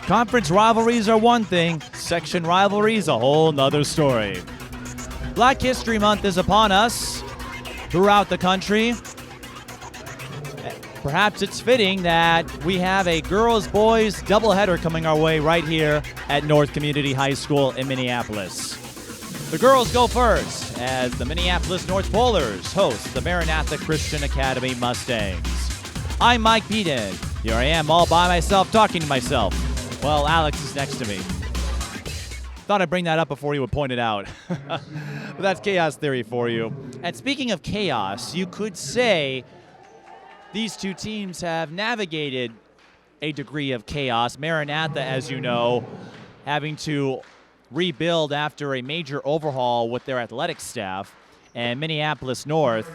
Conference rivalries are one thing, section rivalries a whole nother story. Black History Month is upon us throughout the country. Perhaps it's fitting that we have a girls-boys doubleheader coming our way right here at North Community High School in Minneapolis. The girls go first as the Minneapolis North Polars host the Maranatha Christian Academy Mustangs. I'm Mike Beaton. Here I am all by myself talking to myself. Well, Alex is next to me. Thought I'd bring that up before you would point it out. But that's chaos theory for you. And speaking of chaos, you could say these two teams have navigated a degree of chaos. Maranatha, as you know, having to rebuild after a major overhaul with their athletic staff, and Minneapolis North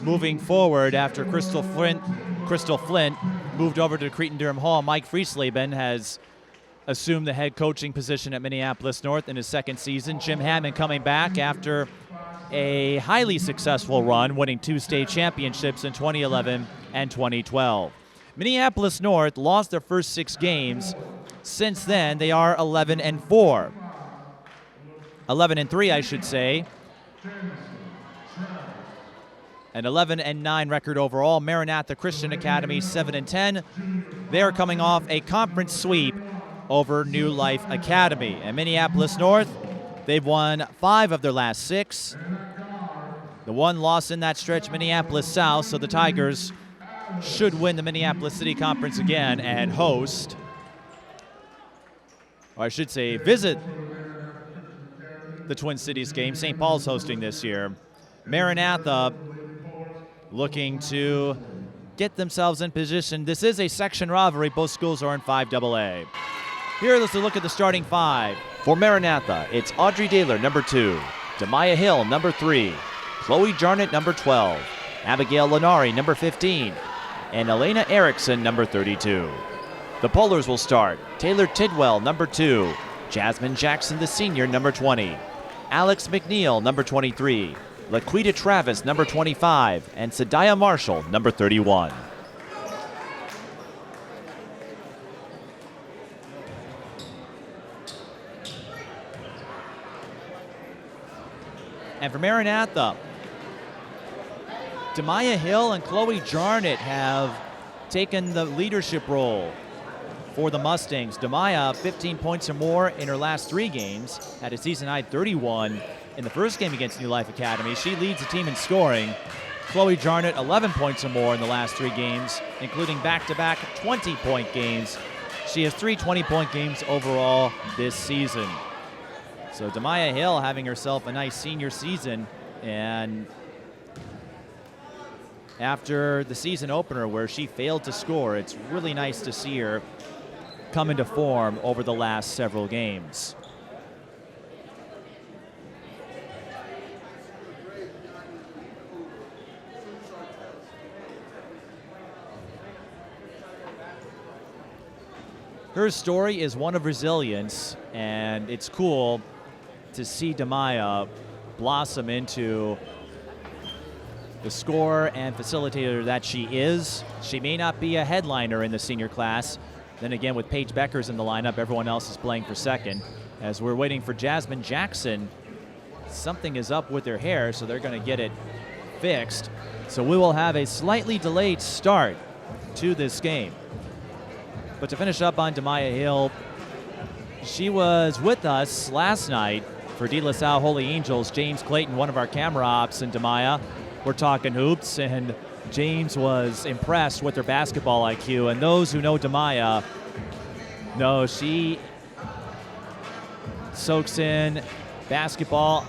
moving forward after Crystal Flint moved over to Cretin-Durham Hall. Mike Friesleben has assumed the head coaching position at Minneapolis North in his second season. Jim Hammond coming back after a highly successful run, winning 2 state championships in 2011 and 2012. Minneapolis North lost their first 6 games. Since then, they are 11-4. 11-3, I should say. An 11-9 record overall. Maranatha Christian Academy 7-10. They're coming off a conference sweep over New Life Academy. And Minneapolis North, they've won 5 of their last 6. The one loss in that stretch, Minneapolis South, so the Tigers should win the Minneapolis City Conference again and host, or I should say visit, the Twin Cities game. St. Paul's hosting this year. Maranatha looking to get themselves in position. This is a section rivalry. Both schools are in 5AA. Here, let's look at the starting 5. For Maranatha, it's Audrey Daler, number 2. Demaiyah Hill, number 3. Chloe Jarnot, number 12. Abigail Lenari, number 15. And Elena Erickson, number 32. The Polars will start. Taylor Tidwell, number 2. Jasmine Jackson, the senior, number 20. Alex McNeil, number 23. Laquita Travis, number 25, and Sadiah Marshall, number 31. And for Maranatha, Demaiyah Hill and Chloe Jarnot have taken the leadership role for the Mustangs. Demaiyah, 15 points or more in her last 3 games, had a season-high 31 in the first game against New Life Academy. She leads the team in scoring. Chloe Jarnot, 11 points or more in the last 3 games, including back-to-back 20-point games. She has 3 20-point games overall this season. So Demaiyah Hill having herself a nice senior season, and after the season opener where she failed to score, it's really nice to see her come into form over the last several games. Her story is one of resilience, and it's cool to see Demaiyah blossom into the scorer and facilitator that she is. She may not be a headliner in the senior class. Then again, with Paige Beckers in the lineup, everyone else is playing for second. As we're waiting for Jasmine Jackson, something is up with her hair, so they're going to get it fixed. So we will have a slightly delayed start to this game. But to finish up on Demaiyah Hill, she was with us last night for De La Salle Holy Angels. James Clayton, one of our camera ops, and Demaiyah were talking hoops, and James was impressed with her basketball IQ. And those who know Demaiyah know she soaks in basketball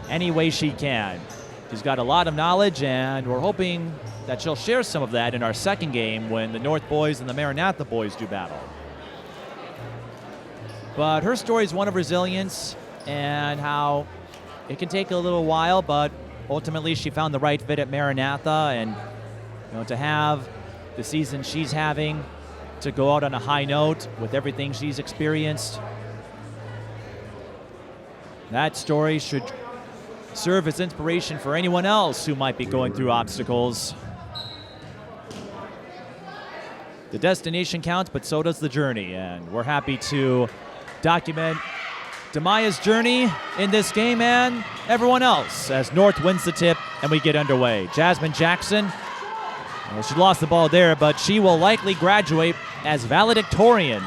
any way she can. She's got a lot of knowledge, and we're hoping that she'll share some of that in our second game when the North boys and the Maranatha boys do battle. But her story is one of resilience and how it can take a little while, but ultimately she found the right fit at Maranatha, and to have the season she's having, to go out on a high note with everything she's experienced, that story should serve as inspiration for anyone else who might be going through obstacles. The destination counts, but so does the journey, and we're happy to document Demaiyah's journey in this game and everyone else as North wins the tip and we get underway. Jasmine Jackson, well, she lost the ball there, but she will likely graduate as valedictorian.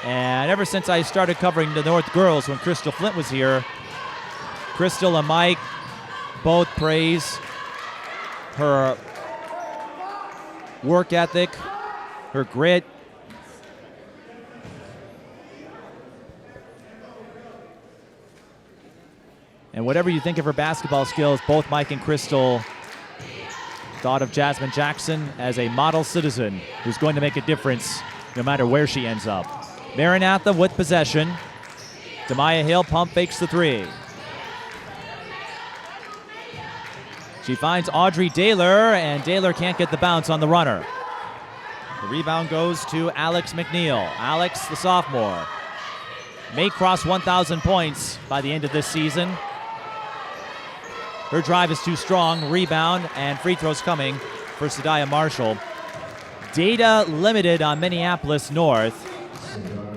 And ever since I started covering the North girls when Crystal Flint was here, Crystal and Mike both praise her work ethic, her grit, and whatever you think of her basketball skills, both Mike and Crystal thought of Jasmine Jackson as a model citizen who's going to make a difference no matter where she ends up. Maranatha with possession. Demaiyah Hill pump fakes the three. She finds Audrey Daylor, and Daylor can't get the bounce on the runner. The rebound goes to Alex McNeil. Alex, the sophomore, may cross 1,000 points by the end of this season. Her drive is too strong. Rebound and free throws coming for Sadiah Marshall. Data limited on Minneapolis North,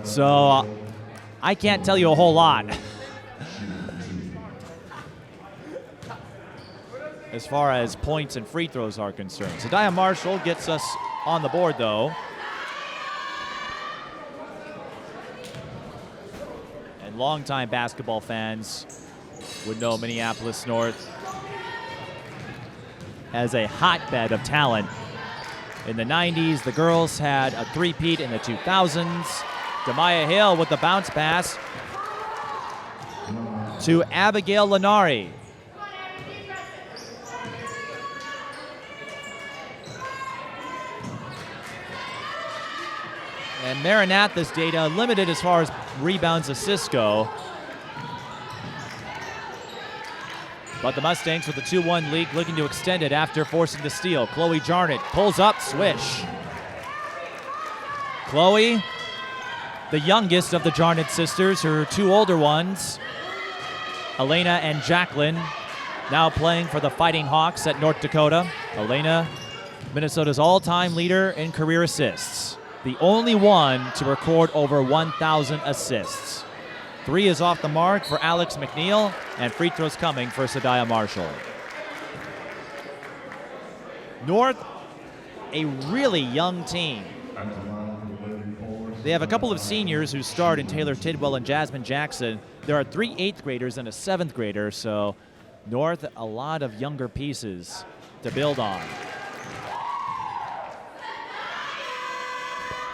so I can't tell you a whole lot as far as points and free throws are concerned. Sadiah Marshall gets us on the board, though. And longtime basketball fans would know Minneapolis North as a hotbed of talent. In the 90s, the girls had a three-peat in the 2000s. Demaiyah Hill with the bounce pass to Abigail Lenari. And Maranatha's data limited as far as rebounds, assists go. But the Mustangs with a 2-1 lead looking to extend it after forcing the steal. Chloe Jarnot pulls up, swish. Chloe, the youngest of the Jarnot sisters, her two older ones, Elena and Jacqueline, now playing for the Fighting Hawks at North Dakota. Elena, Minnesota's all-time leader in career assists. The only one to record over 1,000 assists. 3 is off the mark for Alex McNeil, and free throws coming for Sadiah Marshall. North, a really young team. They have a couple of seniors who start in Taylor Tidwell and Jasmine Jackson. There are 3 8th graders and a 7th grader, so North, a lot of younger pieces to build on.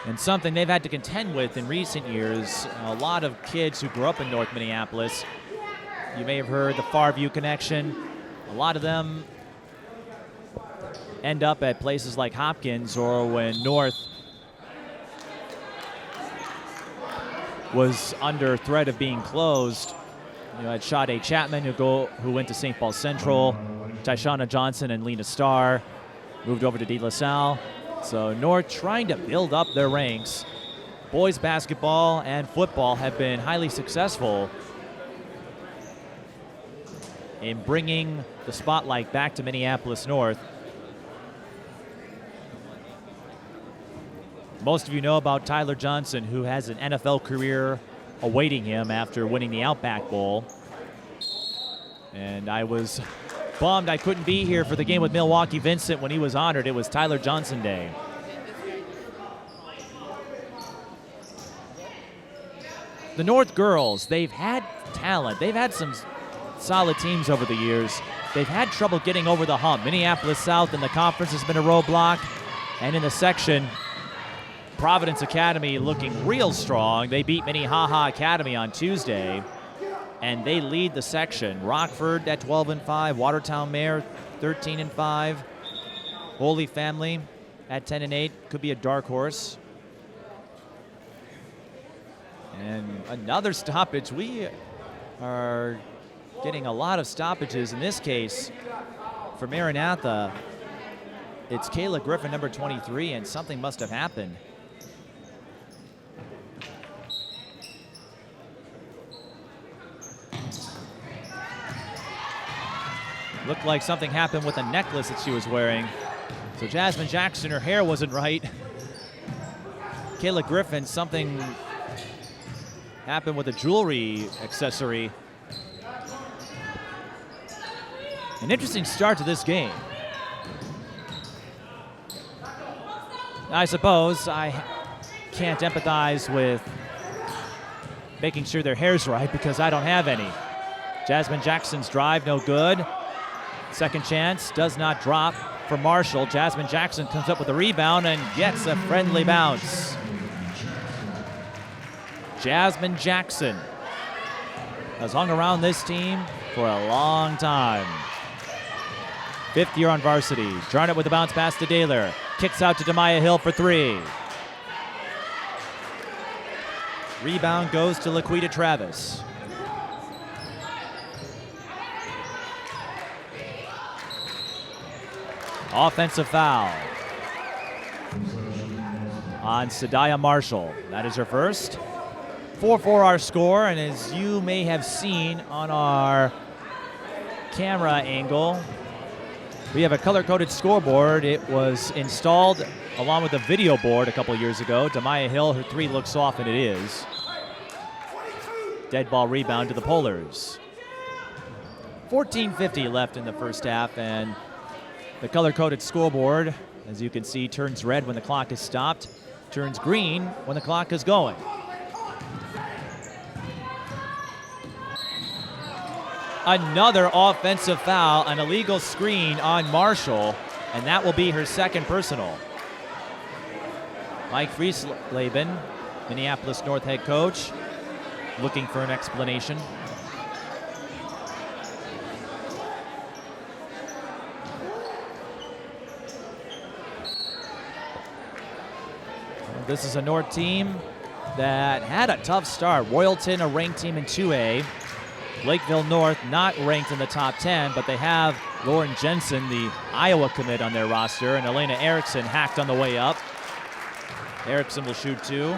And something they've had to contend with in recent years, a lot of kids who grew up in North Minneapolis. You may have heard the Farview connection. A lot of them end up at places like Hopkins, or when North was under threat of being closed. You had Sade Chapman who went to St. Paul Central, Tyshauna Johnson and Lena Starr moved over to De La Salle. So North trying to build up their ranks. Boys basketball and football have been highly successful in bringing the spotlight back to Minneapolis North. Most of you know about Tyler Johnson, who has an NFL career awaiting him after winning the Outback Bowl. And I was bummed I couldn't be here for the game with Milwaukee Vincent when he was honored. It was Tyler Johnson Day. The North girls, they've had talent. They've had some solid teams over the years. They've had trouble getting over the hump. Minneapolis South in the conference has been a roadblock. And in the section, Providence Academy looking real strong. They beat Minnehaha Academy on Tuesday, and they lead the section. Rockford at 12-5, Watertown Mare 13-5, Holy Family at 10-8, could be a dark horse. And another stoppage. We are getting a lot of stoppages. In this case, for Maranatha, it's Kayla Griffin, number 23, and something must have happened. Looked like something happened with a necklace that she was wearing. So Jasmine Jackson, her hair wasn't right. Kayla Griffin, something happened with a jewelry accessory. An interesting start to this game. I suppose I can't empathize with making sure their hair's right because I don't have any. Jasmine Jackson's drive, no good. Second chance, does not drop for Marshall. Jasmine Jackson comes up with a rebound and gets a friendly bounce. Jasmine Jackson has hung around this team for a long time. 5th year on varsity. Jarnot with the bounce pass to Daler. Kicks out to Demaiyah Hill for 3. Rebound goes to Laquita Travis. Offensive foul on Sadaya Marshall. That is her first. 4-4 our score, and as you may have seen on our camera angle, we have a color-coded scoreboard. It was installed along with a video board a couple years ago. Demaiyah Hill, her 3 looks off, and it is. Dead ball rebound to the Polars. 14:50 left in the first half, and the color-coded scoreboard, as you can see, turns red when the clock is stopped, turns green when the clock is going. Another offensive foul, an illegal screen on Marshall, and that will be her second personal. Mike Friesleben, Minneapolis North head coach, looking for an explanation. This is a North team that had a tough start. Royalton, a ranked team in 2A. Lakeville North, not ranked in the top 10, but they have Lauren Jensen, the Iowa commit, on their roster, and Elena Erickson hacked on the way up. Erickson will shoot 2.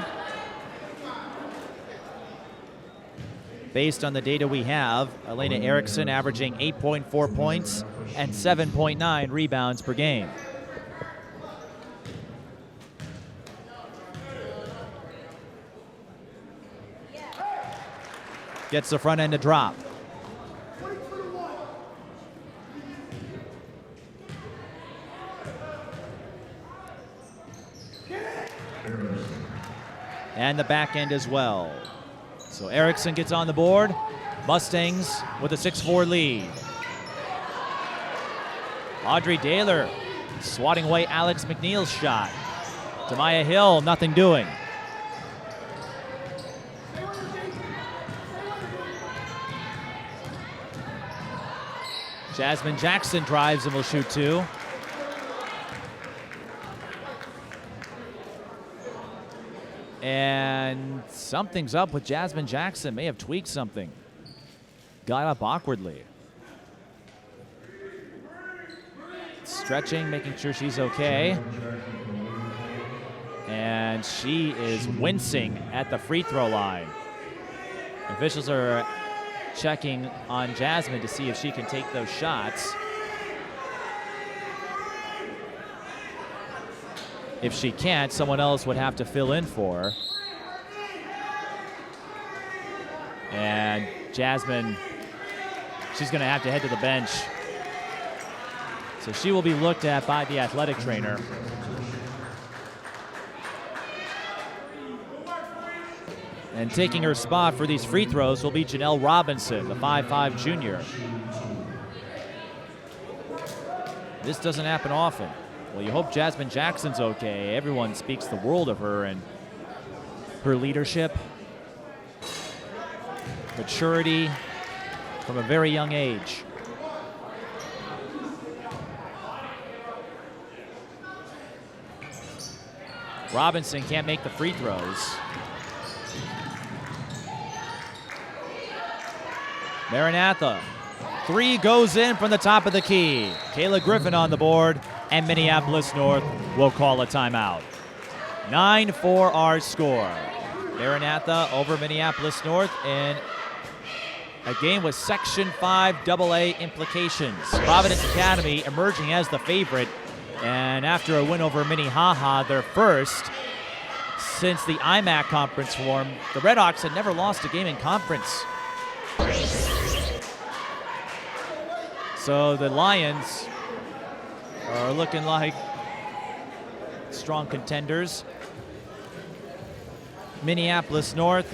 Based on the data we have, Elena Erickson averaging 8.4 points and 7.9 rebounds per game. Gets the front end to drop. And the back end as well. So Erickson gets on the board. Mustangs with a 6-4 lead. Audrey Daler swatting away Alex McNeil's shot. Demaiyah Hill, nothing doing. Jasmine Jackson drives and will shoot 2. And something's up with Jasmine Jackson. May have tweaked something. Got up awkwardly. Stretching, making sure she's okay. And she is wincing at the free throw line. Officials are checking on Jasmine to see if she can take those shots. If she can't, someone else would have to fill in for her. And Jasmine, she's going to have to head to the bench. So she will be looked at by the athletic trainer. And taking her spot for these free throws will be Janelle Robinson, the 5'5" junior. This doesn't happen often. Well, you hope Jasmine Jackson's okay. Everyone speaks the world of her and her leadership, maturity from a very young age. Robinson can't make the free throws. Maranatha, 3 goes in from the top of the key. Kayla Griffin on the board, and Minneapolis North will call a timeout. 9-4 our score. Maranatha over Minneapolis North in a game with Section 5 AA implications. Providence Academy emerging as the favorite, and after a win over Minnehaha, their first, since the IMAC conference formed, the Redhawks had never lost a game in conference. So the Lions are looking like strong contenders. Minneapolis North,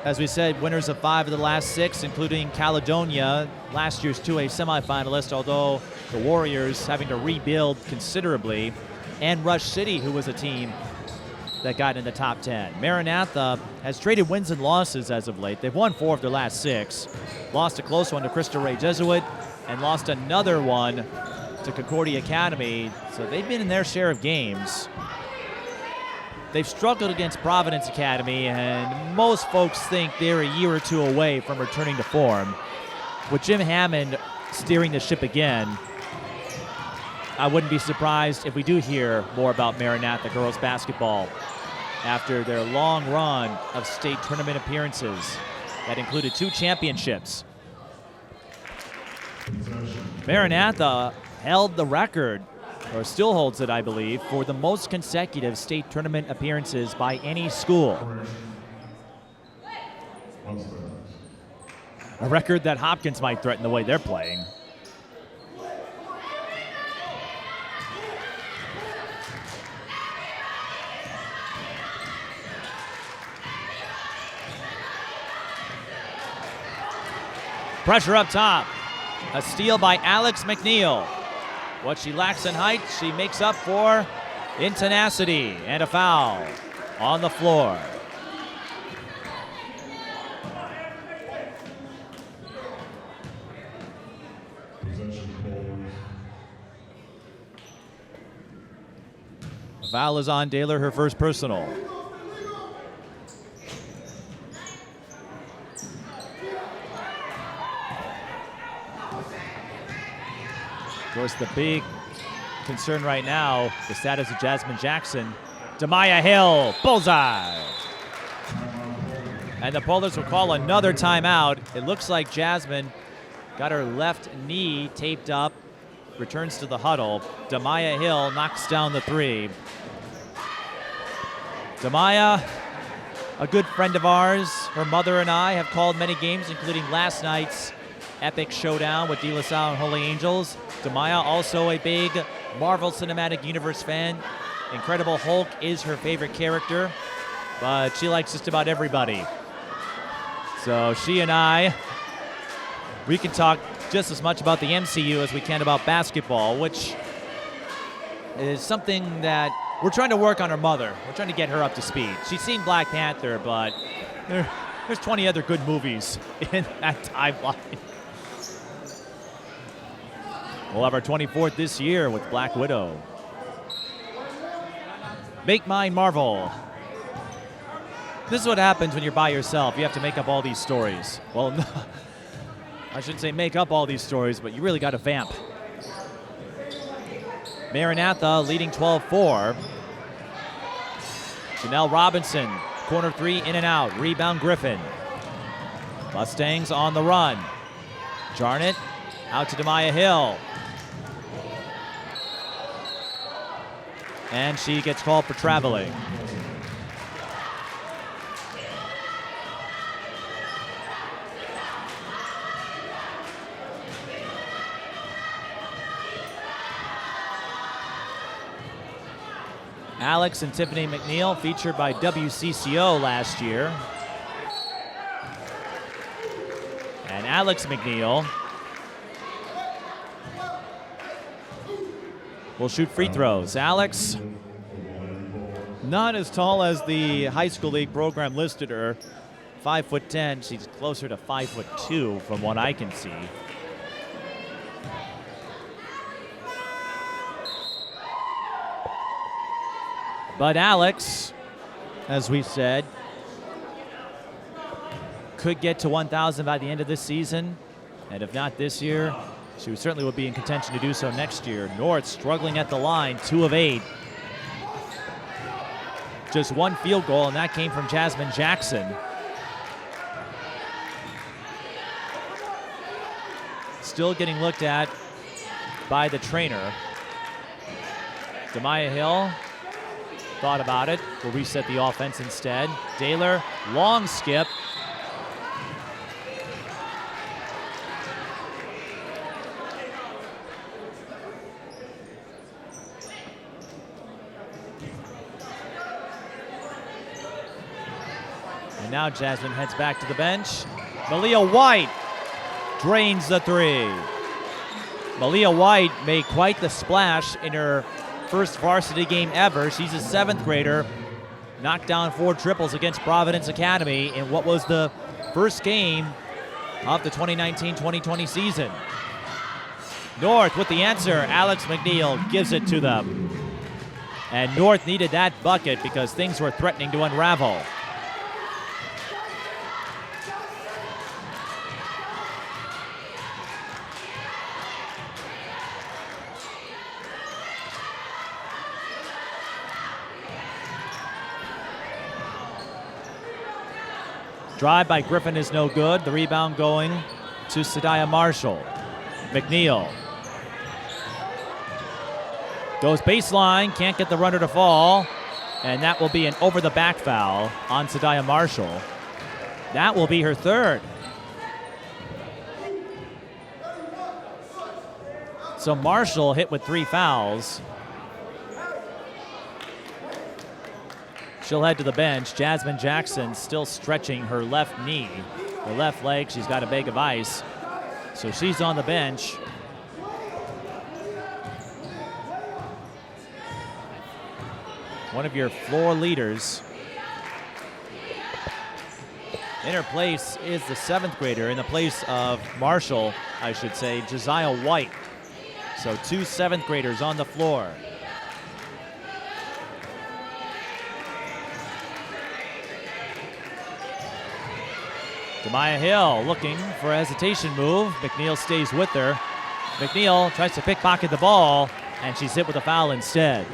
as we said, winners of 5 of the last 6, including Caledonia, last year's 2A semifinalist, although the Warriors having to rebuild considerably, and Rush City, who was a team that got in the top 10. Maranatha has traded wins and losses as of late. They've won 4 of their last 6, lost a close one to Cristo Rey Jesuit, and lost another one to Concordia Academy, so they've been in their share of games. They've struggled against Providence Academy, and most folks think they're a year or 2 away from returning to form. With Jim Hammond steering the ship again, I wouldn't be surprised if we do hear more about Maranatha girls basketball after their long run of state tournament appearances that included 2 championships. Maranatha held the record, or still holds it, I believe, for the most consecutive state tournament appearances by any school. A record that Hopkins might threaten the way they're playing. Pressure up top. A steal by Alex McNeil. What she lacks in height, she makes up for in tenacity, and a foul on the floor. A foul is on Daler, her first personal. Of course, the big concern right now, the status of Jasmine Jackson. Demaiyah Hill, bullseye. And the Polars will call another timeout. It looks like Jasmine got her left knee taped up, returns to the huddle. Demaiyah Hill knocks down the 3. Demaiyah, a good friend of ours. Her mother and I have called many games, including last night's epic showdown with De La Salle and Holy Angels. Demaiyah, also a big Marvel Cinematic Universe fan. Incredible Hulk is her favorite character, but she likes just about everybody. So she and I, we can talk just as much about the MCU as we can about basketball, which is something that we're trying to work on her mother. We're trying to get her up to speed. She's seen Black Panther, but there's 20 other good movies in that timeline. We'll have our 24th this year with Black Widow. Make mine Marvel. This is what happens when you're by yourself. You have to make up all these stories. Well, no, I shouldn't say make up all these stories, but you really got to vamp. Maranatha leading 12-4. Janelle Robinson, corner 3, in and out. Rebound Griffin. Mustangs on the run. Jarnot out to Demaiyah Hill. And she gets called for traveling. Alex and Tiffany McNeil, featured by WCCO last year. And Alex McNeil will shoot free throws. Alex, not as tall as the high school league program listed her. 5'10". She's closer to 5'2" from what I can see. But Alex, as we said, could get to 1,000 by the end of this season. And if not this year, she certainly would be in contention to do so next year. North struggling at the line, 2 of 8. Just 1 field goal, and that came from Jasmine Jackson. Still getting looked at by the trainer. Demaiyah Hill thought about it. Will reset the offense instead. Daylor, long skip. And now Jasmine heads back to the bench. Malia White drains the three. Malia White made quite the splash in her first varsity game ever. She's a 7th grader. Knocked down 4 triples against Providence Academy in what was the first game of the 2019-2020 season. North with the answer. Alex McNeil gives it to them. And North needed that bucket because things were threatening to unravel. Drive by Griffin is no good. The rebound going to Sadiah Marshall. McNeil goes baseline, can't get the runner to fall, and that will be an over-the-back foul on Sadiah Marshall. That will be her 3rd. So Marshall hit with 3 fouls. She'll head to the bench. Jasmine Jackson still stretching her left knee. Her left leg, she's got a bag of ice. So she's on the bench. One of your floor leaders. In her place is the 7th grader, in the place of Marshall, I should say, Josiah White. So 2 7th graders on the floor. Demaiyah Hill looking for a hesitation move. McNeil stays with her. McNeil tries to pickpocket the ball, and she's hit with a foul instead.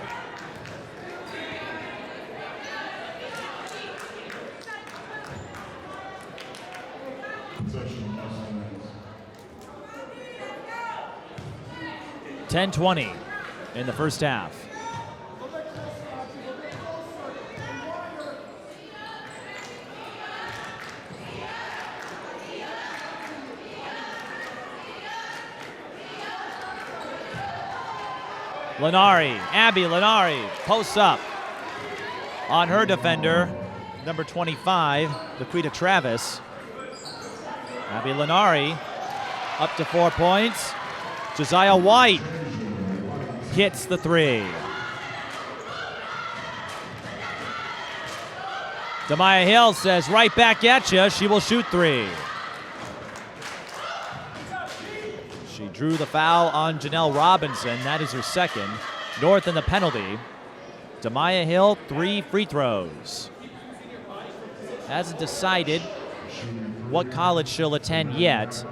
.10-20 in the first half. Lenari, Abby Lenari posts up on her defender, number 25, Laquita Travis. Abby Lenari up to 4 points. Josiah White hits the 3. Demaiyah Hill says, right back at you. She will shoot 3. She drew the foul on Janelle Robinson. That is her 2nd. North in the penalty. Demaiyah Hill, 3 free throws. Hasn't decided what college she'll attend yet.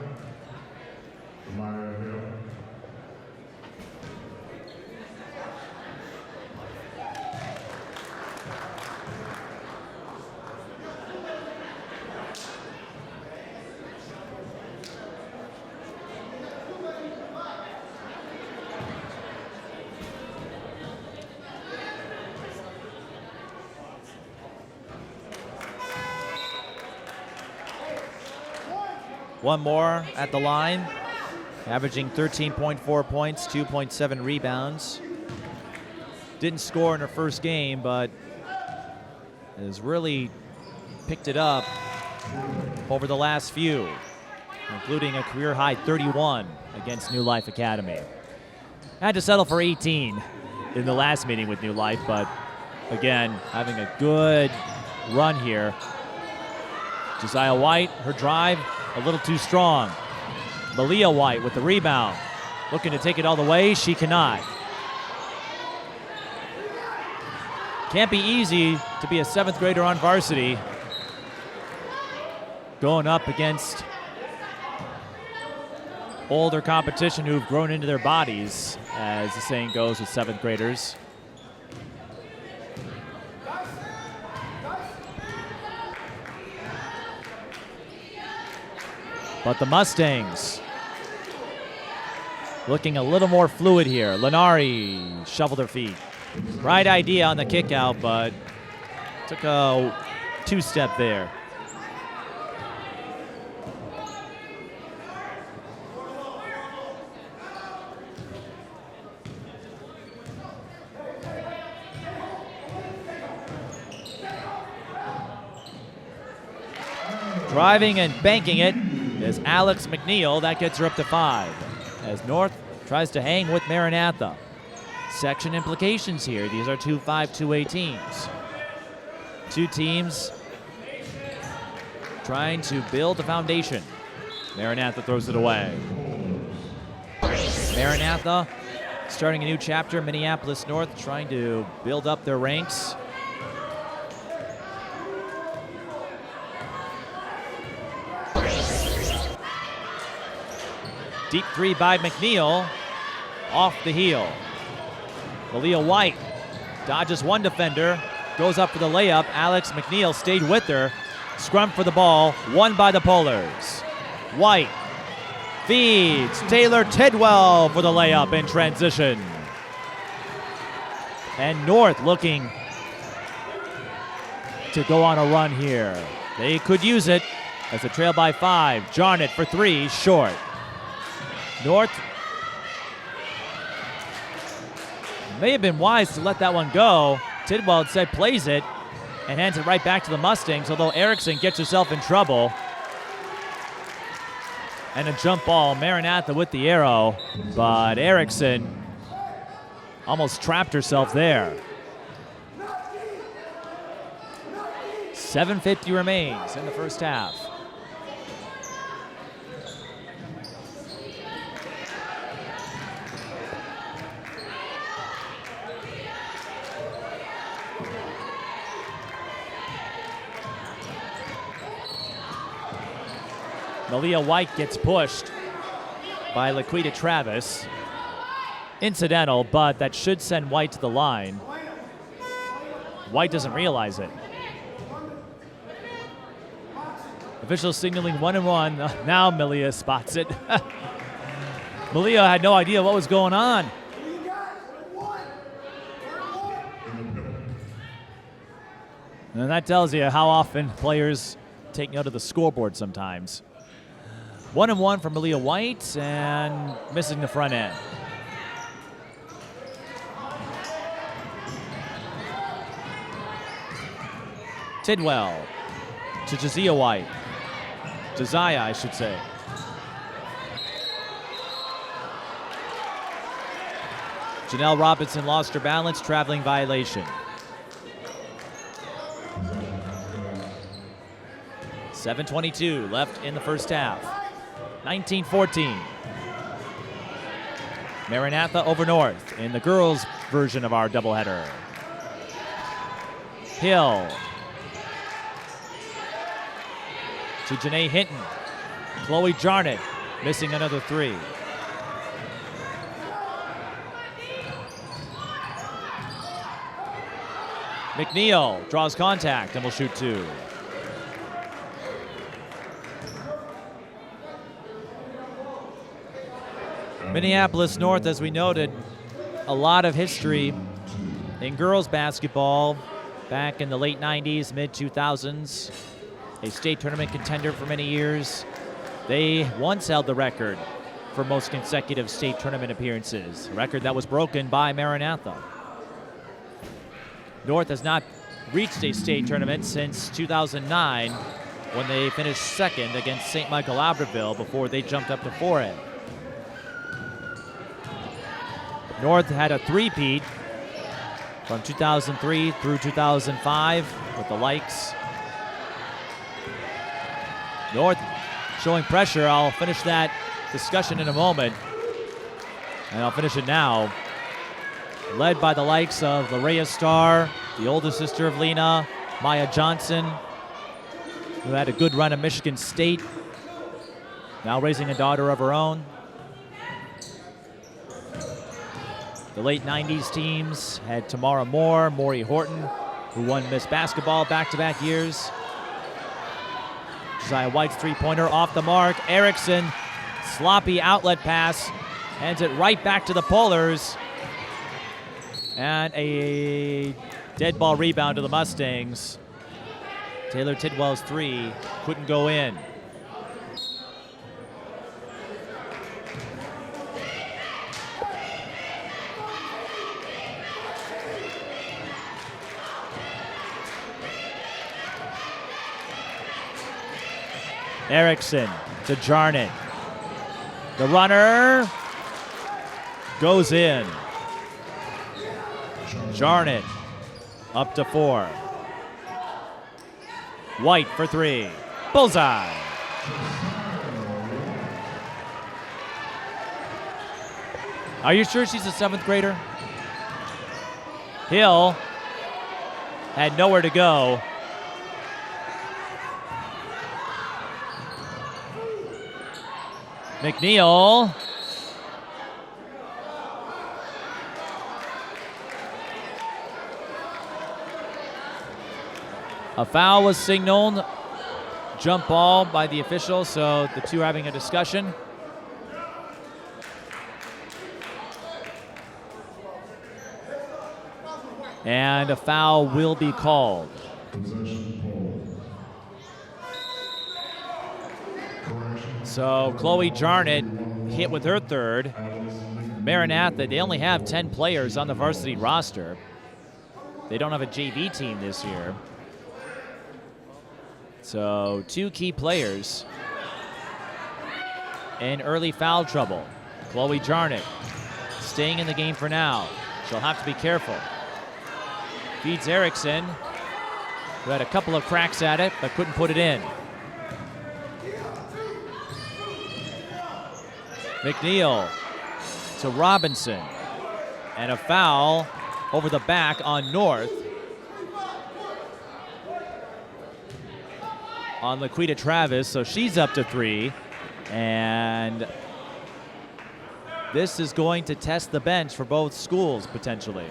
One more at the line, averaging 13.4 points, 2.7 rebounds. Didn't score in her first game, but has really picked it up over the last few, including a career-high 31 against New Life Academy. Had to settle for 18 in the last meeting with New Life, but again, having a good run here. Josiah White, her drive, a little too strong. Malia White with the rebound. Looking to take it all the way. She cannot. Can't be easy to be a 7th grader on varsity going up against older competition who've grown into their bodies, as the saying goes with 7th graders. But the Mustangs looking a little more fluid here. Lenari shoveled her feet. Right idea on the kick out, but took a two-step there. Driving and banking it is Alex McNeil. That gets her up to 5. As North tries to hang with Maranatha. Section implications here. These are 2-5, 2A teams. Two teams trying to build a foundation. Maranatha throws it away. Maranatha starting a new chapter. Minneapolis North trying to build up their ranks. Deep three by McNeil, off the heel. Malia White dodges one defender, goes up for the layup. Alex McNeil stayed with her. Scrum for the ball, won by the Polars. White feeds Taylor Tidwell for the layup in transition. And North looking to go on a run here. They could use it as a trail by 5. Jarnot for 3, short. North may have been wise to let that one go. Tidwell instead plays it and hands it right back to the Mustangs, although Erickson gets herself in trouble. And a jump ball, Maranatha with the arrow, but Erickson almost trapped herself there. 7:50 remains in the first half. Malia White gets pushed by Laquita Travis. Incidental, but that should send White to the line. White doesn't realize it. Officials signaling 1-1. Now Malia spots it. Malia had no idea what was going on. And that tells you how often players take note of the scoreboard sometimes. 1-1 for Malia White and missing the front end. Tidwell to Josiah White. Josiah, I should say. Janelle Robinson lost her balance, traveling violation. 7:22 left in the first half. 19-14. Maranatha over North in the girls' version of our doubleheader. Hill to Janae Hinton. Chloe Jarnot missing another 3. McNeil draws contact and will shoot 2. Minneapolis North, as we noted, a lot of history in girls basketball back in the late 90s, mid-2000s. A state tournament contender for many years. They once held the record for most consecutive state tournament appearances, a record that was broken by Maranatha. North has not reached a state tournament since 2009 when they finished second against St. Michael Albertville before they jumped up to 4A. North had a three-peat from 2003 through 2005 with the likes. North showing pressure. I'll finish that discussion in a moment, and I'll finish it now. Led by the likes of Lareya Starr, the older sister of Lena, Maya Johnson, who had a good run at Michigan State, now raising a daughter of her own. The late 90s teams had Tamara Moore, Maury Horton, who won Miss Basketball back-to-back years. Josiah White's three-pointer off the mark. Erickson, sloppy outlet pass, hands it right back to the Polars. And a dead ball rebound to the Mustangs. Taylor Tidwell's three couldn't go in. Erickson to Jarnot. The runner goes in. Jarnot up to 4. White for 3. Bullseye. Are you sure she's a 7th grader? Hill had nowhere to go. McNeil. A foul was signaled. Jump ball by the official, so the two are having a discussion. And a foul will be called. So Chloe Jarnot hit with her third. Maranatha, they only have 10 players on the varsity roster. They don't have a JV team this year. So 2 key players in early foul trouble. Chloe Jarnot staying in the game for now. She'll have to be careful. Feeds Erickson, who had a couple of cracks at it but couldn't put it in. McNeil to Robinson, and a foul over the back on North. On Laquita Travis, so she's up to 3. And this is going to test the bench for both schools, potentially.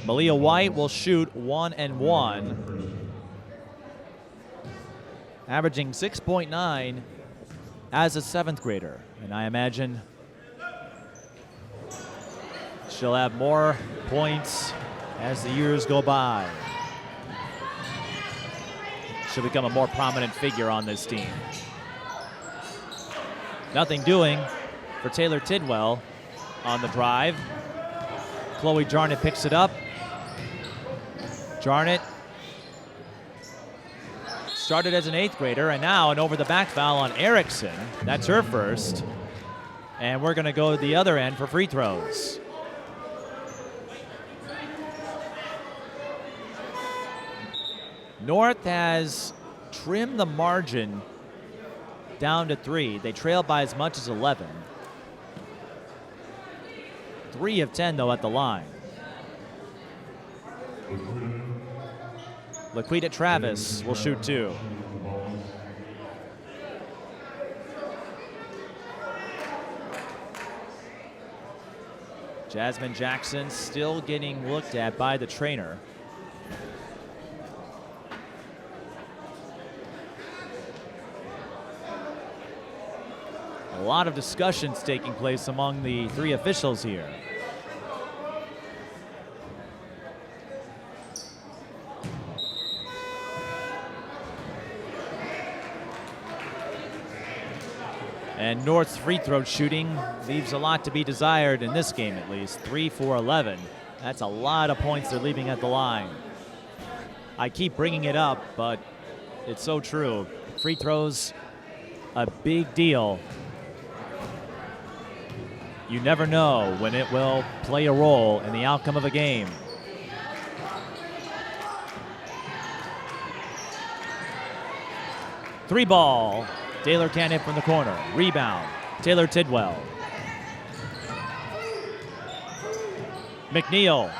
Malia White will shoot 1 and 1, averaging 6.9 as a 7th grader. And I imagine she'll have more points as the years go by. She'll become a more prominent figure on this team. Nothing doing for Taylor Tidwell on the drive. Chloe Jarnot picks it up. Jarnot started as an 8th grader, and now an over-the-back foul on Erickson. That's her first. And we're going to go to the other end for free throws. North has trimmed the margin down to 3. They trail by as much as 11. 3 of 10, though, at the line. Laquita Travis will shoot 2. Jasmine Jackson still getting looked at by the trainer. A lot of discussions taking place among the 3 officials here. And North's free throw shooting leaves a lot to be desired in this game, at least. 3 for 11. That's a lot of points they're leaving at the line. I keep bringing it up, but it's so true. Free throws, a big deal. You never know when it will play a role in the outcome of a game. Three ball. Taylor can't hit from the corner. Rebound. Taylor Tidwell. McNeil.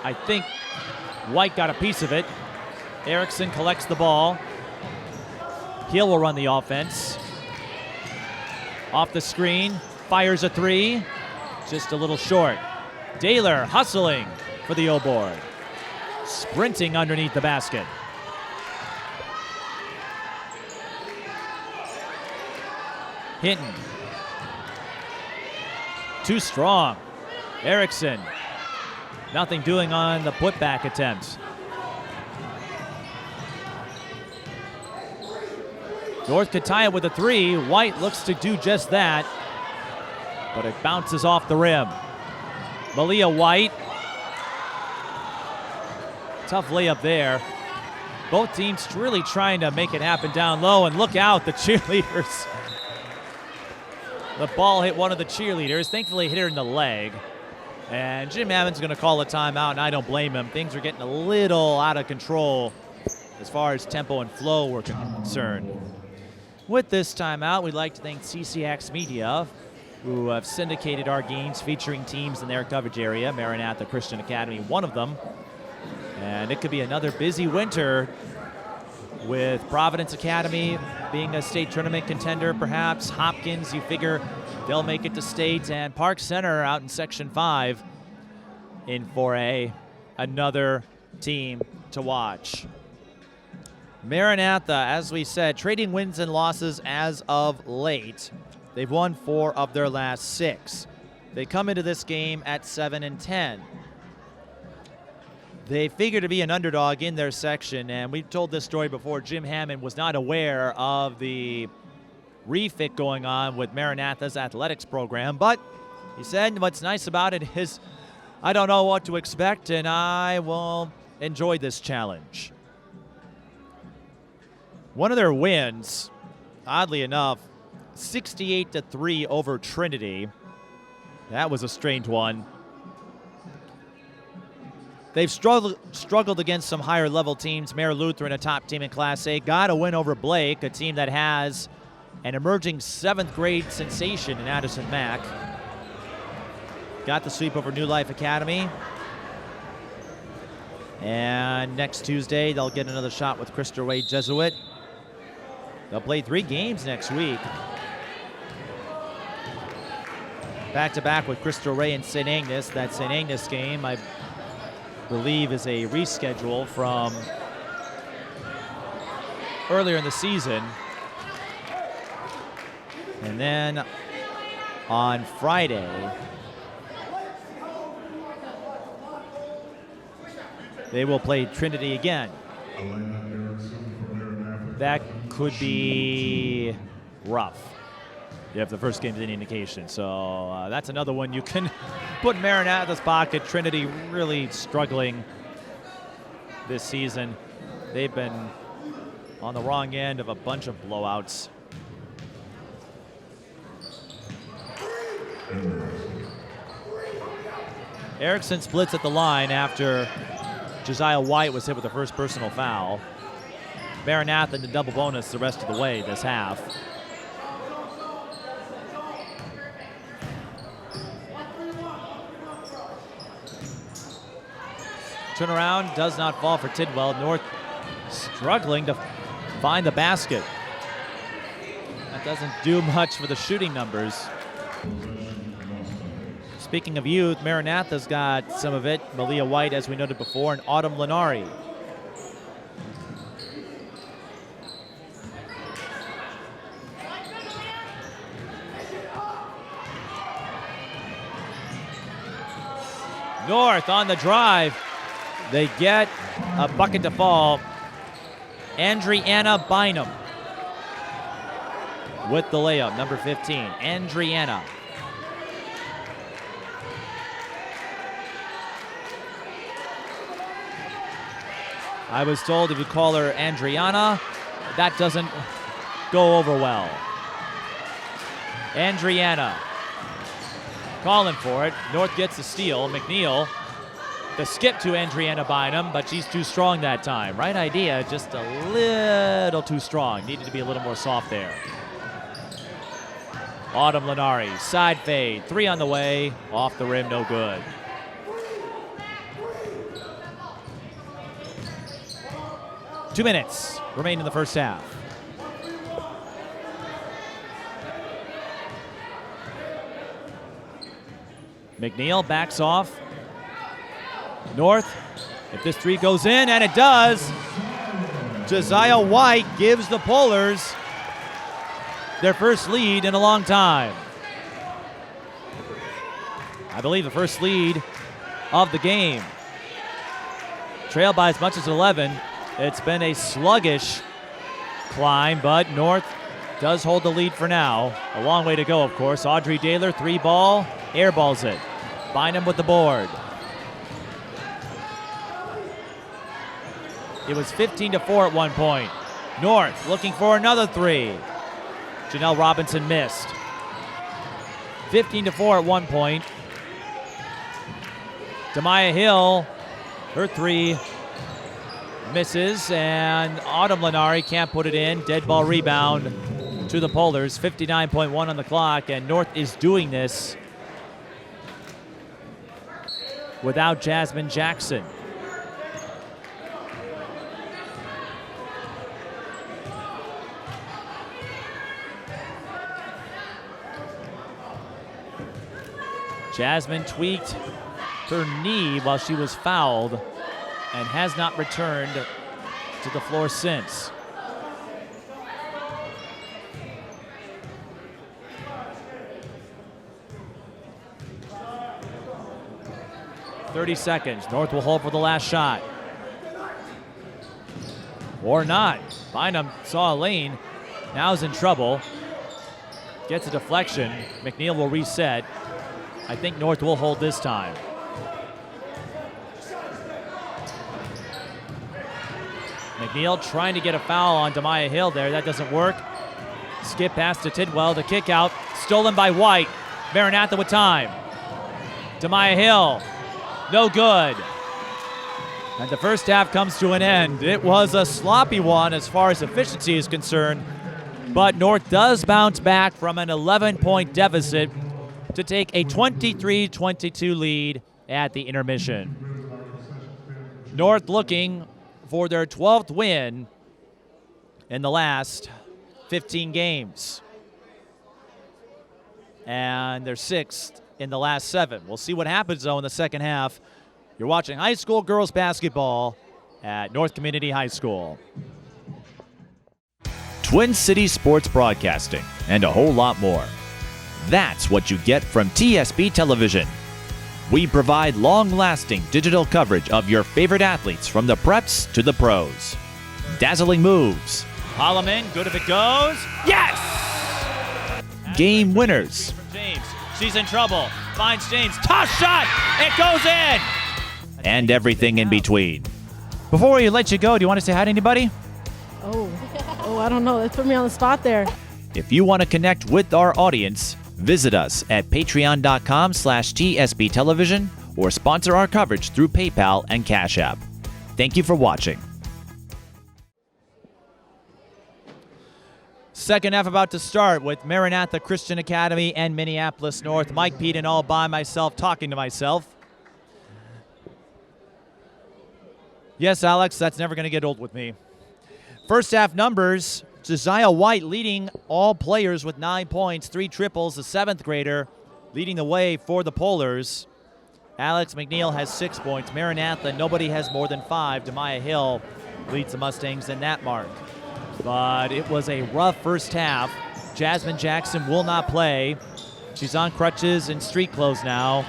I think White got a piece of it. Erickson collects the ball. Hill will run the offense. Off the screen. Fires a 3. Just a little short. Daylor hustling for the O-board. Sprinting underneath the basket. Hinton. Too strong. Erickson. Nothing doing on the putback attempt. North could tie it with a 3. White looks to do just that, but it bounces off the rim. Malia White. Tough layup there. Both teams really trying to make it happen down low, and look out, the cheerleaders. The ball hit one of the cheerleaders. Thankfully, hit her in the leg. And Jim Hammond's going to call a timeout, and I don't blame him. Things are getting a little out of control as far as tempo and flow were concerned. With this timeout, we'd like to thank CCX Media, who have syndicated our games featuring teams in their coverage area. Maranatha Christian Academy, one of them. And it could be another busy winter with Providence Academy being a state tournament contender, perhaps. Hopkins, you figure they'll make it to state. And Park Center out in Section 5 in 4A, another team to watch. Maranatha, as we said, trading wins and losses as of late. They've won 4 of their last 6. They come into this game at 7-10. They figure to be an underdog in their section, and we've told this story before. Jim Hammond was not aware of the refit going on with Maranatha's athletics program, but he said what's nice about it is I don't know what to expect, and I will enjoy this challenge. One of their wins, oddly enough, 68-3 over Trinity. That was a strange one. They've struggled against some higher level teams. Mare Lutheran, a top team in Class A, got a win over Blake, a team that has an emerging 7th grade sensation in Addison Mack. Got the sweep over New Life Academy. And next Tuesday, they'll get another shot with Christopher Wade Jesuit. They'll play 3 games next week. Back-to-back with Christopher Ray and St. Agnes. That St. Agnes game, I believe, is a reschedule from earlier in the season. And then on Friday, they will play Trinity again. That could be rough if the first game is any indication. So that's another one you can put in Maranatha's pocket. Trinity really struggling this season. They've been on the wrong end of a bunch of blowouts. Erickson splits at the line after Josiah White was hit with the first personal foul. Maranatha in the double bonus the rest of the way this half. Turnaround does not fall for Tidwell. North struggling to find the basket. That doesn't do much for the shooting numbers. Speaking of youth, Maranatha's got some of it. Malia White, as we noted before, and Autumn Lenari. North on the drive. They get a bucket to fall. Andriana Bynum with the layup, number 15. Andriana. I was told if you call her Andriana, that doesn't go over well. Andriana calling for it. North gets the steal. McNeil, the skip to Andriana Bynum, but she's too strong that time. Right idea, just a little too strong. Needed to be a little more soft there. Autumn Lenari, side fade. 3 on the way. Off the rim, no good. Two minutes remain in the first half. McNeil backs off. North, if this 3 goes in, and it does, Josiah White gives the Polars their first lead in a long time. I believe the first lead of the game. Trailed by as much as 11. It's been a sluggish climb, but North does hold the lead for now. A long way to go, of course. Audrey Daler, 3-ball, airballs it. Bynum with the board. It was 15-4 at one point. North looking for another three. Janelle Robinson missed. 15-4 at one point. Demaiyah Hill, her three misses, and Autumn Lenari can't put it in. Dead ball rebound to the Polars. 59.1 on the clock, and North is doing this without Jasmine Jackson. Jasmine tweaked her knee while she was fouled and has not returned to the floor since. .30 seconds. North will hold for the last shot. Or not. Bynum saw a lane. Now is in trouble. Gets a deflection. McNeil will reset. I think North will hold this time. McNeil trying to get a foul on Demaiyah Hill there. That doesn't work. Skip pass to Tidwell. The kick out. Stolen by White. Maranatha with time. Demaiyah Hill. No good. And the first half comes to an end. It was a sloppy one as far as efficiency is concerned. But North does bounce back from an 11-point deficit to take a 23-22 lead at the intermission. North looking for their 12th win in the last 15 games. And their 6th in the last 7. We'll see what happens, though, in the second half. You're watching high school girls basketball at North Community High School. Twin Cities Sports Broadcasting, and a whole lot more. That's what you get from TSB Television. We provide long-lasting digital coverage of your favorite athletes from the preps to the pros. Dazzling moves. Holloman, good if it goes. Yes! Game winners. From James. She's in trouble. Finds James. Toss shot! It goes in! And everything in between. Before we let you go, do you want to say hi to anybody? Oh, I don't know. Let's put me on the spot there. If you want to connect with our audience, visit us at patreon.com/TSB Television or sponsor our coverage through PayPal and Cash App. Thank you for watching. Second half about to start with Maranatha Christian Academy and Minneapolis North. Mike Peden all by myself, talking to myself. Yes, Alex, that's never going to get old with me. First half numbers, Josiah White leading all players with 9 points, 3 triples, the 7th grader leading the way for the Polars. Alex McNeil has 6 points. Maranatha, nobody has more than 5. Demaiyah Hill leads the Mustangs in that mark. But it was a rough first half. Jasmine Jackson will not play. She's on crutches and street clothes now.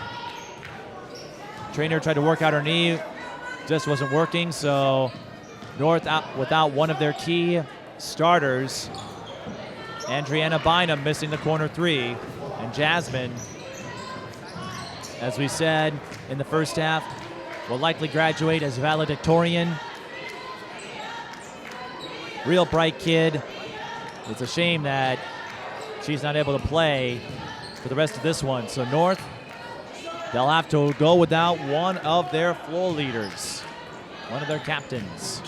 Trainer tried to work out her knee, just wasn't working, so North out without one of their key starters. Andriana Bynum missing the corner 3. And Jasmine, as we said in the first half, will likely graduate as valedictorian. Real bright kid. It's a shame that she's not able to play for the rest of this one. So North, they'll have to go without one of their floor leaders, one of their captains.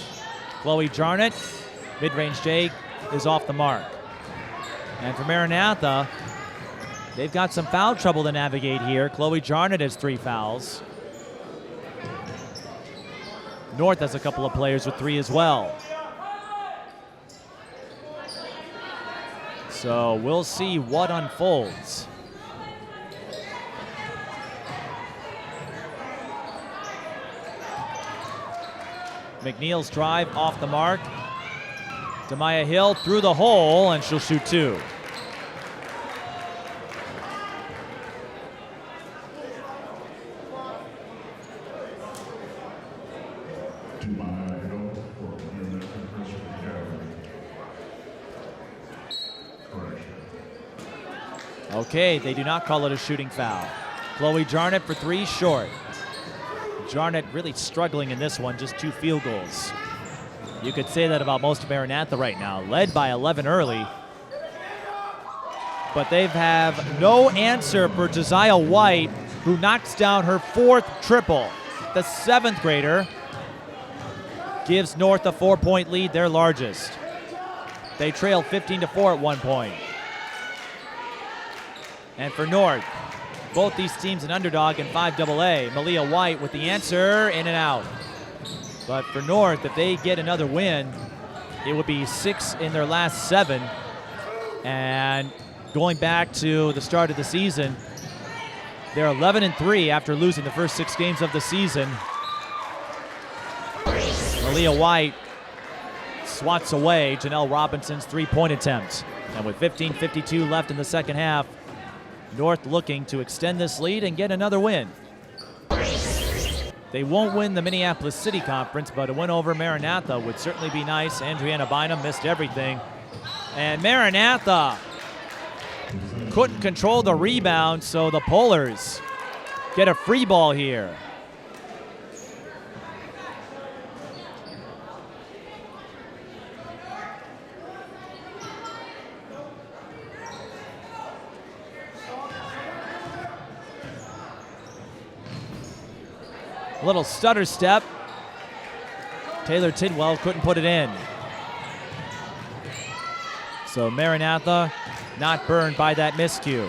Chloe Jarnot, mid-range J, is off the mark. And for Maranatha, they've got some foul trouble to navigate here. Chloe Jarnot has 3 fouls. North has a couple of players with 3 as well. So we'll see what unfolds. McNeil's drive off the mark. Demaiyah Hill through the hole, and she'll shoot 2. Okay, they do not call it a shooting foul. Chloe Jarnot for 3, short. Jarnot really struggling in this one, just 2 field goals. You could say that about most of Maranatha right now, led by 11 early. But they have no answer for Josiah White, who knocks down her 4th triple. The 7th grader gives North a 4-point lead, their largest. They trailed 15-4 at one point. And for North, both these teams an underdog in 5AA. Malia White with the answer, in and out. But for North, if they get another win, it would be 6 in their last 7. And going back to the start of the season, they're 11-3 after losing the first 6 games of the season. Malia White swats away Janelle Robinson's 3-point attempt. And with 15:52 left in the second half, North looking to extend this lead and get another win. They won't win the Minneapolis City Conference, but a win over Maranatha would certainly be nice. Andriana Bynum missed everything. And Maranatha couldn't control the rebound, so the Polars get a free ball here. A little stutter step. Taylor Tidwell couldn't put it in. So Maranatha not burned by that miscue.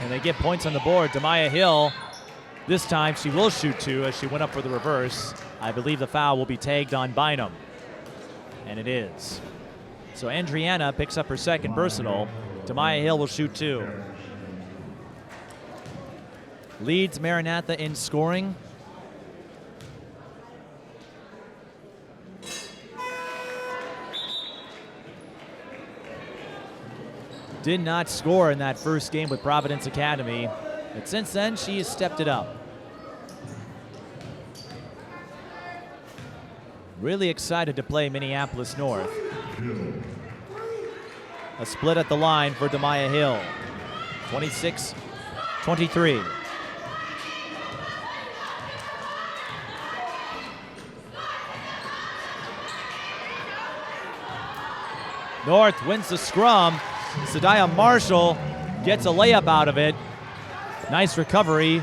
And they get points on the board. Demaiyah Hill, this time she will shoot 2 as she went up for the reverse. I believe the foul will be tagged on Bynum. And it is. So Andriana picks up her 2nd personal. Demaiyah Hill will shoot 2. Leads Maranatha in scoring. Did not score in that first game with Providence Academy, but since then she has stepped it up. Really excited to play Minneapolis North. A split at the line for Demaiyah Hill. 26-23. North wins the scrum. Sadiah Marshall gets a layup out of it. Nice recovery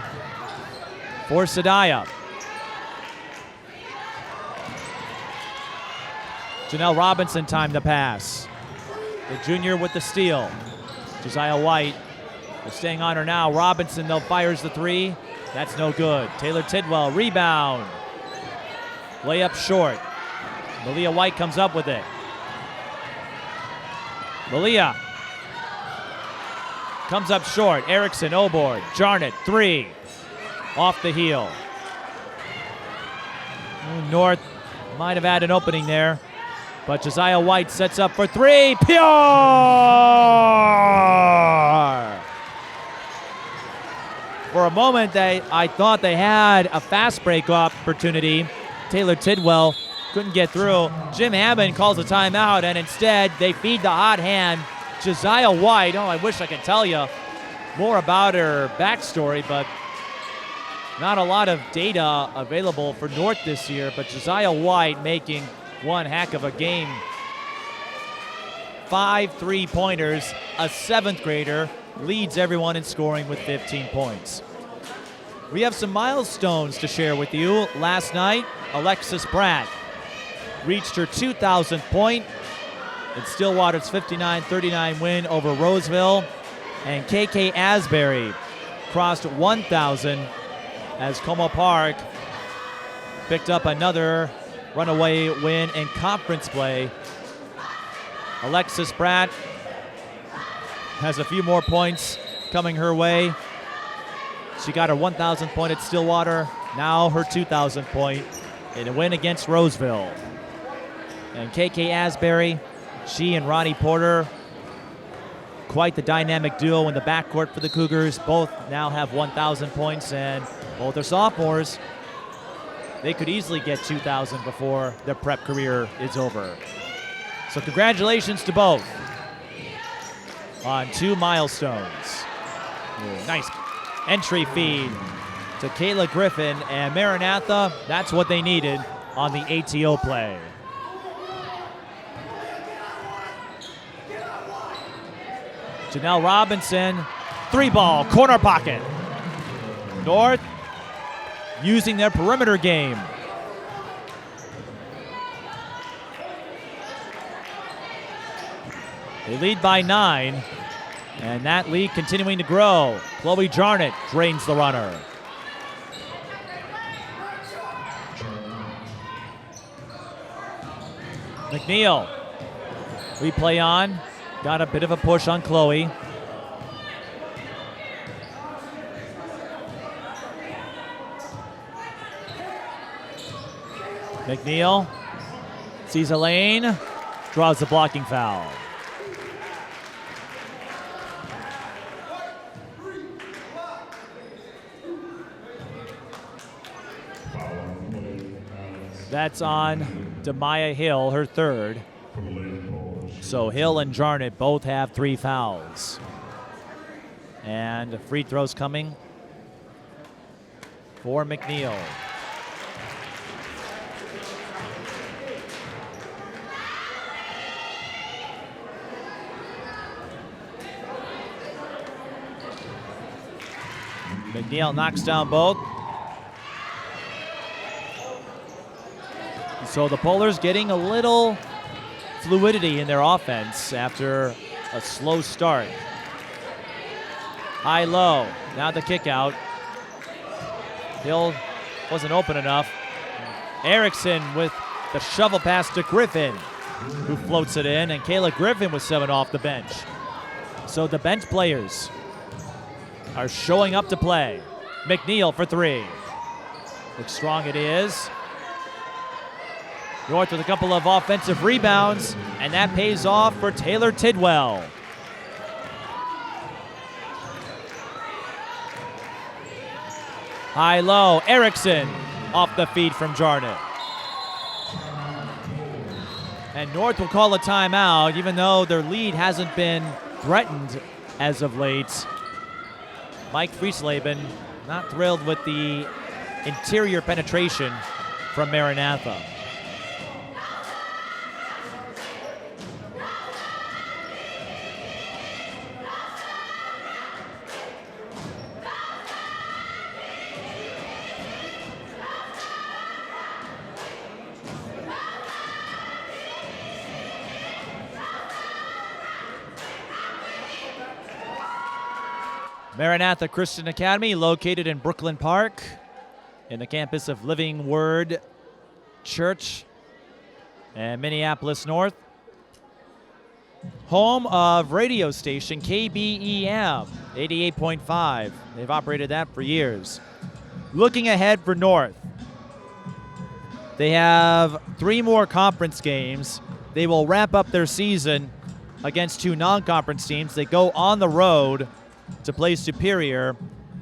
for Sadiah. Janelle Robinson timed the pass. The junior with the steal. Josiah White is staying on her now. Robinson, though, fires the 3. That's no good. Taylor Tidwell, rebound. Layup short. Malia White comes up with it. Malia comes up short. Erickson, O-board. Jarnot, 3. Off the heel. North might have had an opening there, but Josiah White sets up for 3. Pure! For a moment, I thought they had a fast break opportunity. Taylor Tidwell couldn't get through. Jim Hammond calls a timeout, and instead they feed the hot hand. Josiah White, I wish I could tell you more about her backstory, but not a lot of data available for North this year. But Josiah White making one heck of a game. 5 3-pointers, a 7th grader, leads everyone in scoring with 15 points. We have some milestones to share with you. Last night, Alexis Pratt reached her 2,000th point in Stillwater's 59-39 win over Roseville. And KK Asbury crossed 1,000 as Como Park picked up another runaway win in conference play. Alexis Pratt has a few more points coming her way. She got her 1,000th point at Stillwater, now her 2,000th point in a win against Roseville. And KK Asbury, she and Ronnie Porter, quite the dynamic duo in the backcourt for the Cougars. Both now have 1,000 points, and both are sophomores. They could easily get 2,000 before their prep career is over. So congratulations to both on 2 milestones. Ooh, nice entry feed to Kayla Griffin, and Maranatha, that's what they needed on the ATO play. Janelle Robinson, 3-ball, corner pocket. North using their perimeter game. They lead by 9, and that lead continuing to grow. Chloe Jarnot drains the runner. McNeil, replay on, got a bit of a push on Chloe. McNeil sees a lane, draws the blocking foul. That's on Demaiyah Hill, her 3rd. So Hill and Jarnot both have 3 fouls. And free throws coming for McNeil. McNeil knocks down both. So the Polars getting a little fluidity in their offense after a slow start. High-low, now the kick out. Hill wasn't open enough. Erickson with the shovel pass to Griffin, who floats it in, and Kayla Griffin was 7 off the bench. So the bench players are showing up to play. McNeil for 3. Looks strong it is. North with a couple of offensive rebounds, and that pays off for Taylor Tidwell. High-low, Erickson off the feed from Jarnot. And North will call a timeout, even though their lead hasn't been threatened as of late. Mike Friesleben not thrilled with the interior penetration from Maranatha. Maranatha Christian Academy, located in Brooklyn Park, in the campus of Living Word Church and Minneapolis North. Home of radio station KBEM 88.5. They've operated that for years. Looking ahead for North, they have 3 more conference games. They will wrap up their season against 2 non-conference teams. They go on the road to play Superior,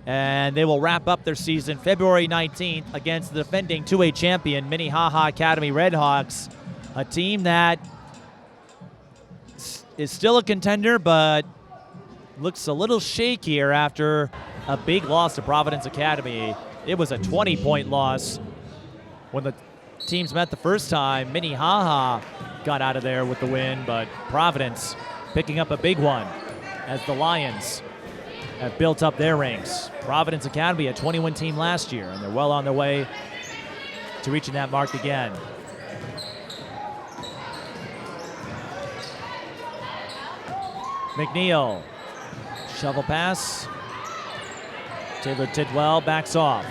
and they will wrap up their season February 19th against the defending 2A champion Minnehaha Academy Redhawks, a team that is still a contender but looks a little shakier after a big loss to Providence Academy. It was a 20-point loss when the teams met the first time. Minnehaha got out of there with the win, but Providence picking up a big one as the Lions have built up their ranks. Providence Academy, a 20-win team last year, and they're well on their way to reaching that mark again. McNeil, shovel pass. Taylor Tidwell backs off.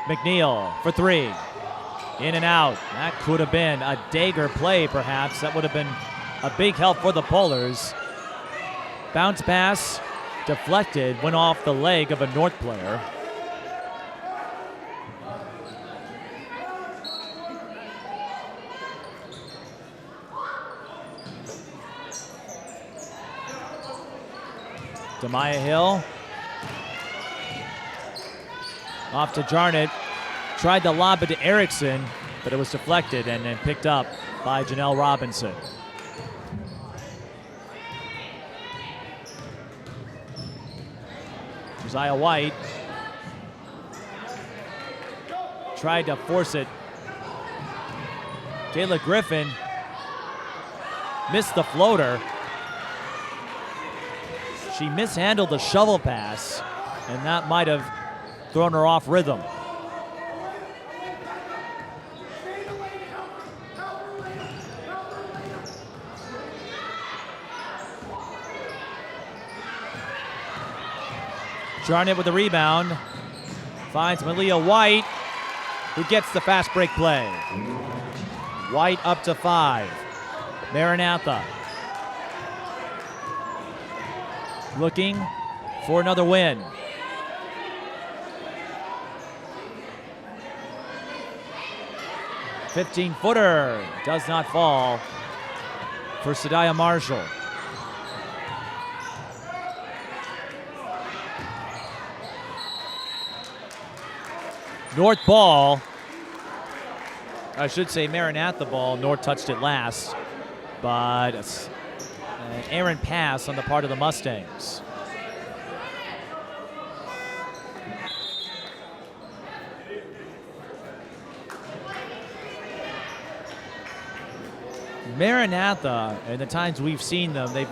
McNeil for 3. In and out. That could have been a dagger play, perhaps. That would have been a big help for the Polars. Bounce pass. Deflected, went off the leg of a North player. Demaiyah Hill. Off to Jarnot. Tried to lob it to Erickson, but it was deflected and then picked up by Janelle Robinson. Josiah White tried to force it. Kayla Griffin missed the floater. She mishandled the shovel pass, and that might have thrown her off rhythm. Jarnot with the rebound. Finds Malia White, who gets the fast break play. White up to 5. Maranatha looking for another win. "15-footer does not fall for Sadiah Marshall. North ball. I should say Maranatha ball. North touched it last, but an errant pass on the part of the Mustangs. Maranatha, and the times we've seen them, they've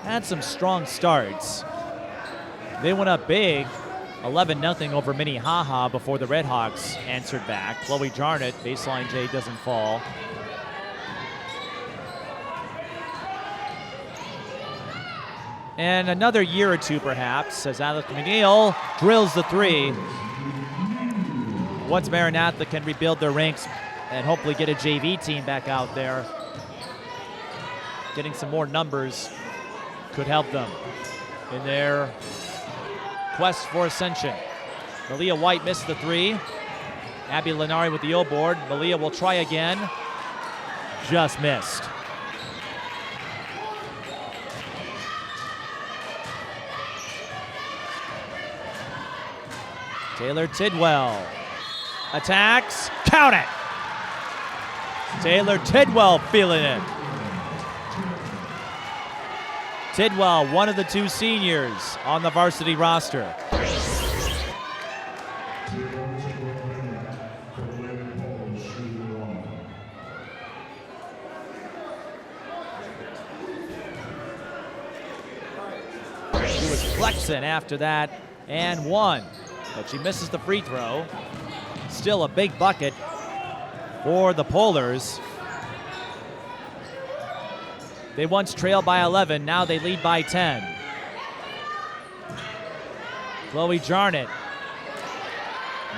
had some strong starts. They went up big, 11-0 over Minnehaha before the Redhawks answered back. Chloe Jarnot, baseline J doesn't fall. And another year or two perhaps as Alex McNeil drills the 3. Once Maranatha can rebuild their ranks and hopefully get a JV team back out there, getting some more numbers could help them in their quest for ascension. Malia White missed the 3. Abby Lenari with the O board. Malia will try again. Just missed. Taylor Tidwell attacks. Count it! Taylor Tidwell feeling it. Tidwell, one of the 2 seniors on the varsity roster. She was flexing after that and won, but she misses the free throw. Still a big bucket for the Polars. They once trailed by 11, now they lead by 10. Chloe Jarnot,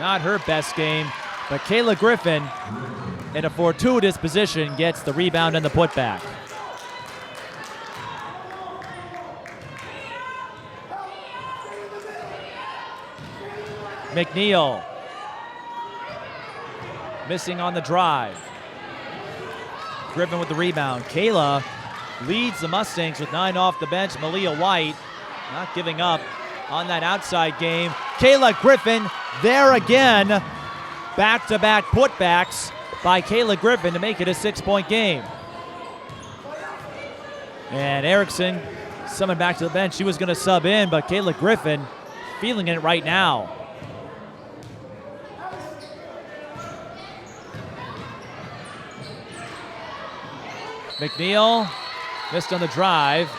not her best game, but Kayla Griffin, in a fortuitous position, gets the rebound and the putback. McNeil, missing on the drive. Griffin with the rebound. Kayla leads the Mustangs with 9 off the bench. Malia White not giving up on that outside game. Kayla Griffin there again. Back-to-back putbacks by Kayla Griffin to make it a 6-point game. And Erickson summoned back to the bench. She was going to sub in, but Kayla Griffin feeling it right now. McNeil missed on the drive.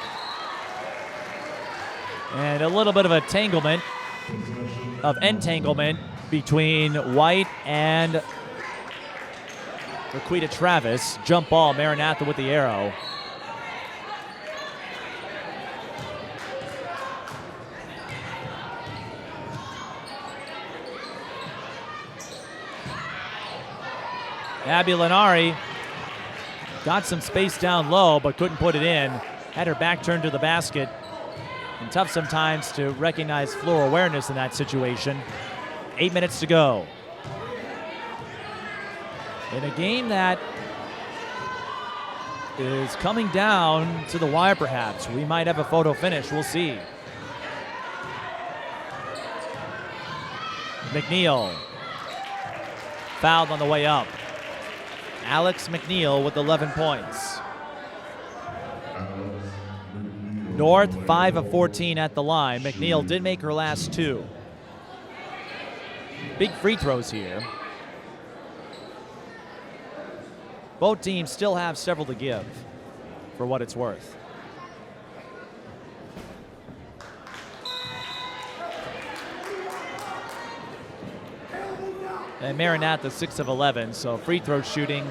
And a little bit of entanglement between White and Raquita Travis. Jump ball, Maranatha with the arrow. Abby Lenari got some space down low, but couldn't put it in. Had her back turned to the basket. And tough sometimes to recognize floor awareness in that situation. 8 minutes to go. In a game that is coming down to the wire perhaps. We might have a photo finish, we'll see. McNeil fouled on the way up. Alex McNeil with 11 points. North, 5 of 14 at the line. McNeil did make her last 2. Big free throws here. Both teams still have several to give, for what it's worth. And Maranatha 6 of 11, so free throw shooting,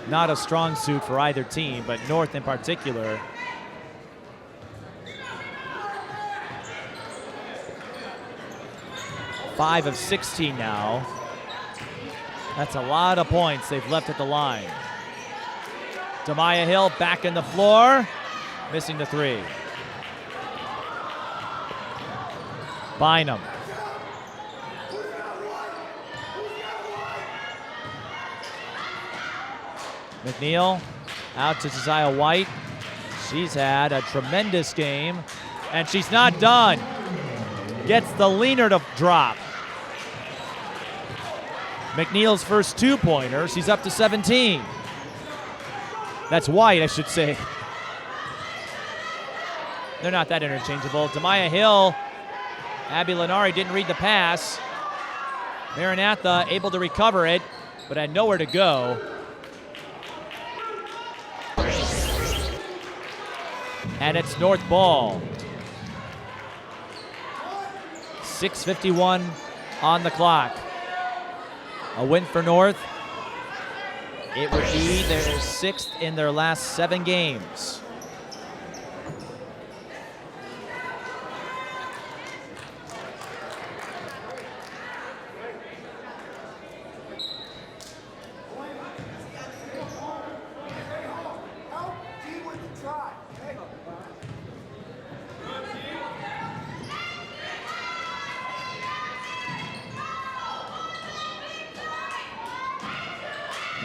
not a strong suit for either team, but North in particular. Five of 16 now. That's a lot of points they've left at the line. Demaiyah Hill back in the floor, missing the 3. Bynum. McNeil out to Josiah White. She's had a tremendous game, and she's not done. Gets the leaner to drop. McNeil's first 2-pointer. She's up to 17. That's White, I should say. They're not that interchangeable. Demaiyah Hill, Abby Lenari didn't read the pass. Maranatha able to recover it, but had nowhere to go. And it's North ball. 6:51 on the clock. A win for North. It would be their 6th in their last 7 games.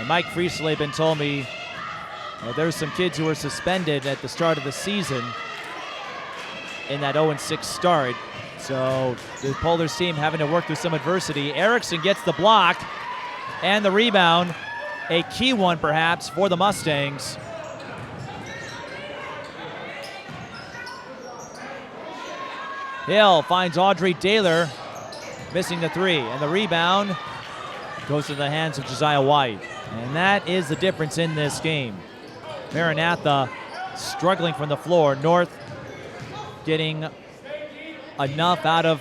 Mike Friesleben told me there's some kids who were suspended at the start of the season in that 0-6 start. So the Polars team having to work through some adversity. Erickson gets the block and the rebound. A key one perhaps for the Mustangs. Hill finds Audrey Daler missing the 3. And the rebound goes to the hands of Josiah White. And that is the difference in this game. Maranatha struggling from the floor. North getting enough out of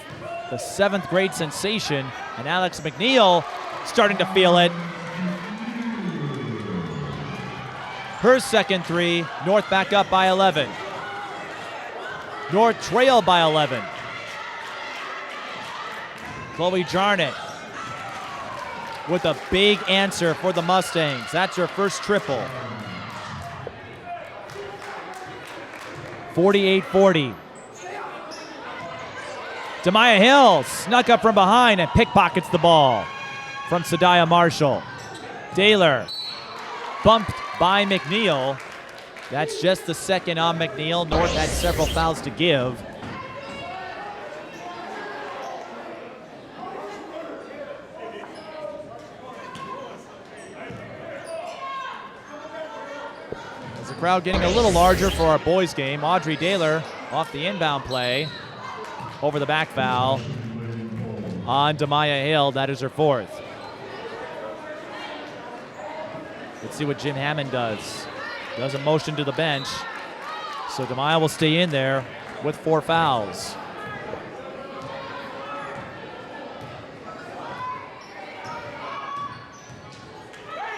the 7th grade sensation. And Alex McNeil starting to feel it. Her second 3. North back up by 11. North trail by 11. Chloe Jarnot with a big answer for the Mustangs. That's her first triple. 48-40. Demaiyah Hill snuck up from behind and pickpockets the ball from Sadiah Marshall. Daler bumped by McNeil. That's just the second on McNeil. North had several fouls to give. Crowd getting a little larger for our boys game. Audrey Daler off the inbound play. Over the back foul on Demaiyah Hill. That is her 4th. Let's see what Jim Hammond does. Does a motion to the bench. So Demaiyah will stay in there with 4 fouls.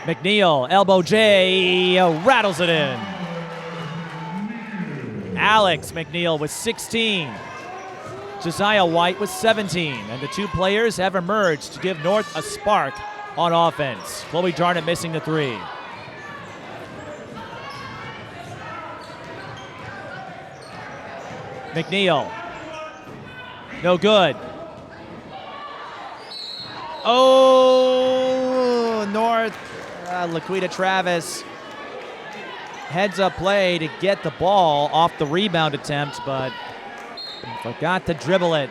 McNeil, elbow J, rattles it in. Alex McNeil with 16. Josiah White with 17. And the 2 players have emerged to give North a spark on offense. Chloe Jarnot missing the 3. McNeil, no good. Oh, North. Laquita Travis heads up play to get the ball off the rebound attempt, but forgot to dribble it.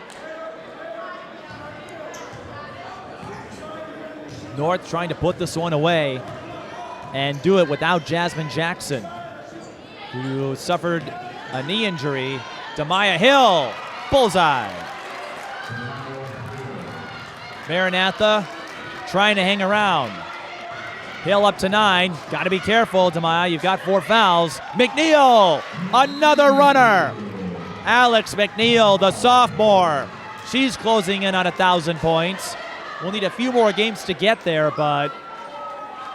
North trying to put this one away. and do it without Jasmine Jackson, who suffered a knee injury. Demaiyah Hill, bullseye. Maranatha trying to hang around. Hill up to 9. Got to be careful, Demaiyah. You've got 4 fouls. McNeil, another runner. Alex McNeil, the sophomore. She's closing in on 1,000 points. We'll need a few more games to get there, but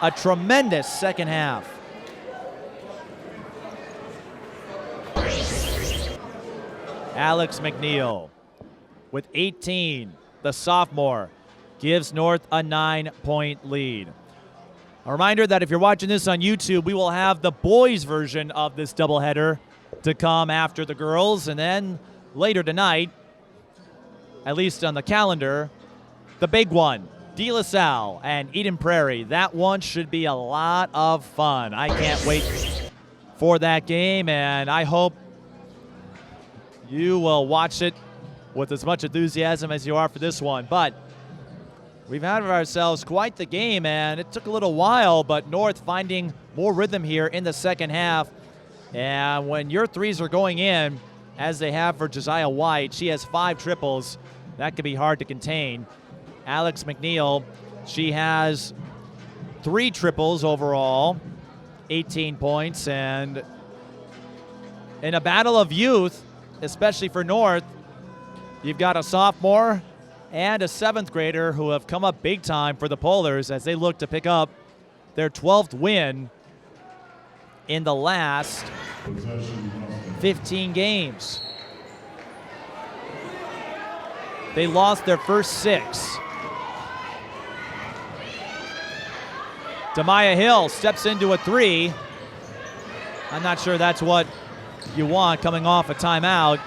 a tremendous second half. Alex McNeil with 18, the sophomore, gives North a 9-point lead. A reminder that if you're watching this on YouTube, we will have the boys' version of this doubleheader to come after the girls, and then later tonight, at least on the calendar, the big one, De La Salle and Eden Prairie. That one should be a lot of fun. I can't wait for that game, and I hope you will watch it with as much enthusiasm as you are for this one. But we've had of ourselves quite the game, and it took a little while, but North finding more rhythm here in the second half. And when your threes are going in, as they have for Josiah White, she has 5 triples. That could be hard to contain. Alex McNeil, she has 3 triples overall, 18 points. And in a battle of youth, especially for North, you've got a sophomore and a 7th grader who have come up big time for the Polars as they look to pick up their 12th win in the last 15 games. They lost their first 6. Demaiyah Hill steps into a 3. I'm not sure that's what you want coming off a timeout.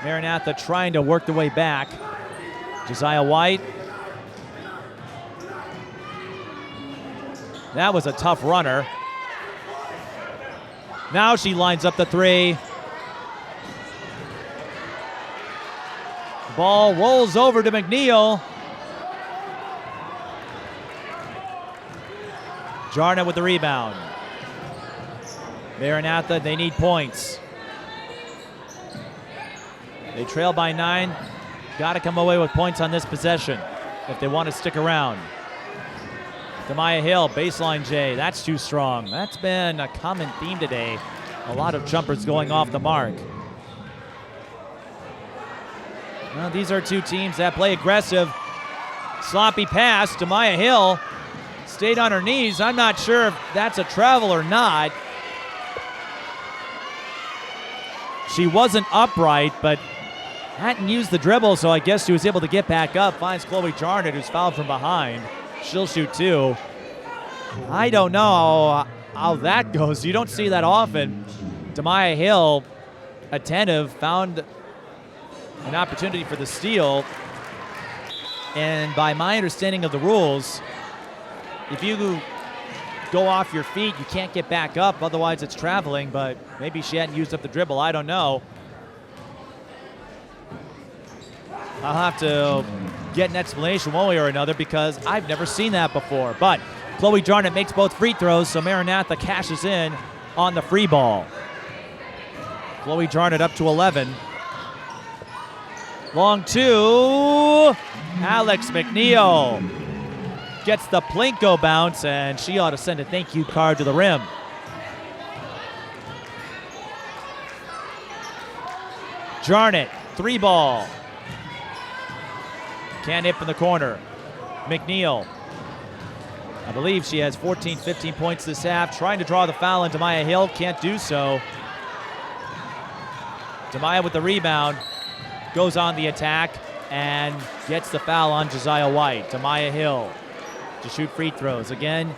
Maranatha trying to work their way back. Josiah White. That was a tough runner. Now she lines up the 3. Ball rolls over to McNeil. Jarnot with the rebound. Maranatha, they need points. They trail by 9. Got to come away with points on this possession if they want to stick around. Demaiyah Hill, baseline J. That's too strong. That's been a common theme today. A lot of jumpers going off the mark. Well, these are 2 teams that play aggressive. Sloppy pass. Demaiyah Hill stayed on her knees. I'm not sure if that's a travel or not. She wasn't upright, but hadn't used the dribble, so I guess she was able to get back up. Finds Chloe Jarnot, who's fouled from behind. She'll shoot 2. I don't know how that goes. You don't see that often. Demaiyah Hill, attentive, found an opportunity for the steal. And by my understanding of the rules, if you go off your feet, you can't get back up. Otherwise, it's traveling, but maybe she hadn't used up the dribble. I don't know. I'll have to get an explanation one way or another because I've never seen that before. But Chloe Jarnot makes both free throws, so Maranatha cashes in on the free ball. Chloe Jarnot up to 11. Long 2. Alex McNeil gets the Plinko bounce, and she ought to send a thank you card to the rim. Jarnot, 3 ball. Can't hit from the corner. McNeil, I believe she has 14, 15 points this half. Trying to draw the foul on Demaiyah Hill, can't do so. Demaiyah with the rebound, goes on the attack and gets the foul on Josiah White. Demaiyah Hill to shoot free throws. Again,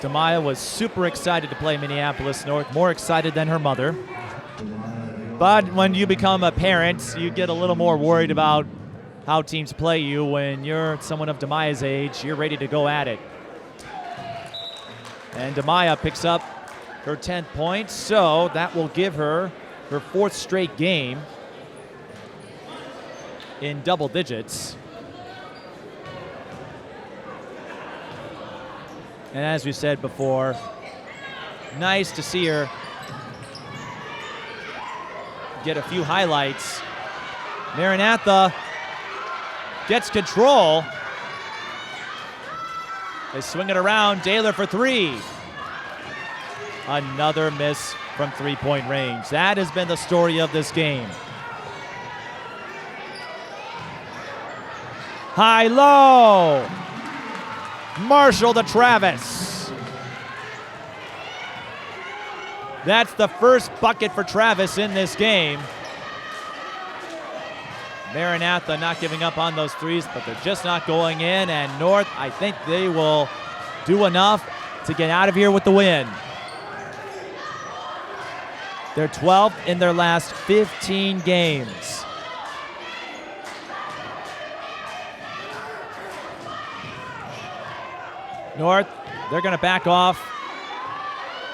Demaiyah was super excited to play Minneapolis North, more excited than her mother. But when you become a parent, you get a little more worried about how teams play you. When you're someone of Demaiyah's age, you're ready to go at it. And Demaiyah picks up her 10th point, so that will give her her 4th straight game in double digits. And as we said before, nice to see her get a few highlights. Maranatha gets control. They swing it around. Daylor for three. Another miss from three-point range. That has been the story of this game. High-low. Marshall to Travis. That's the first bucket for Travis in this game. Maranatha not giving up on those threes, but they're just not going in. And North, I think they will do enough to get out of here with the win. They're 12th in their last 15 games. North, they're going to back off.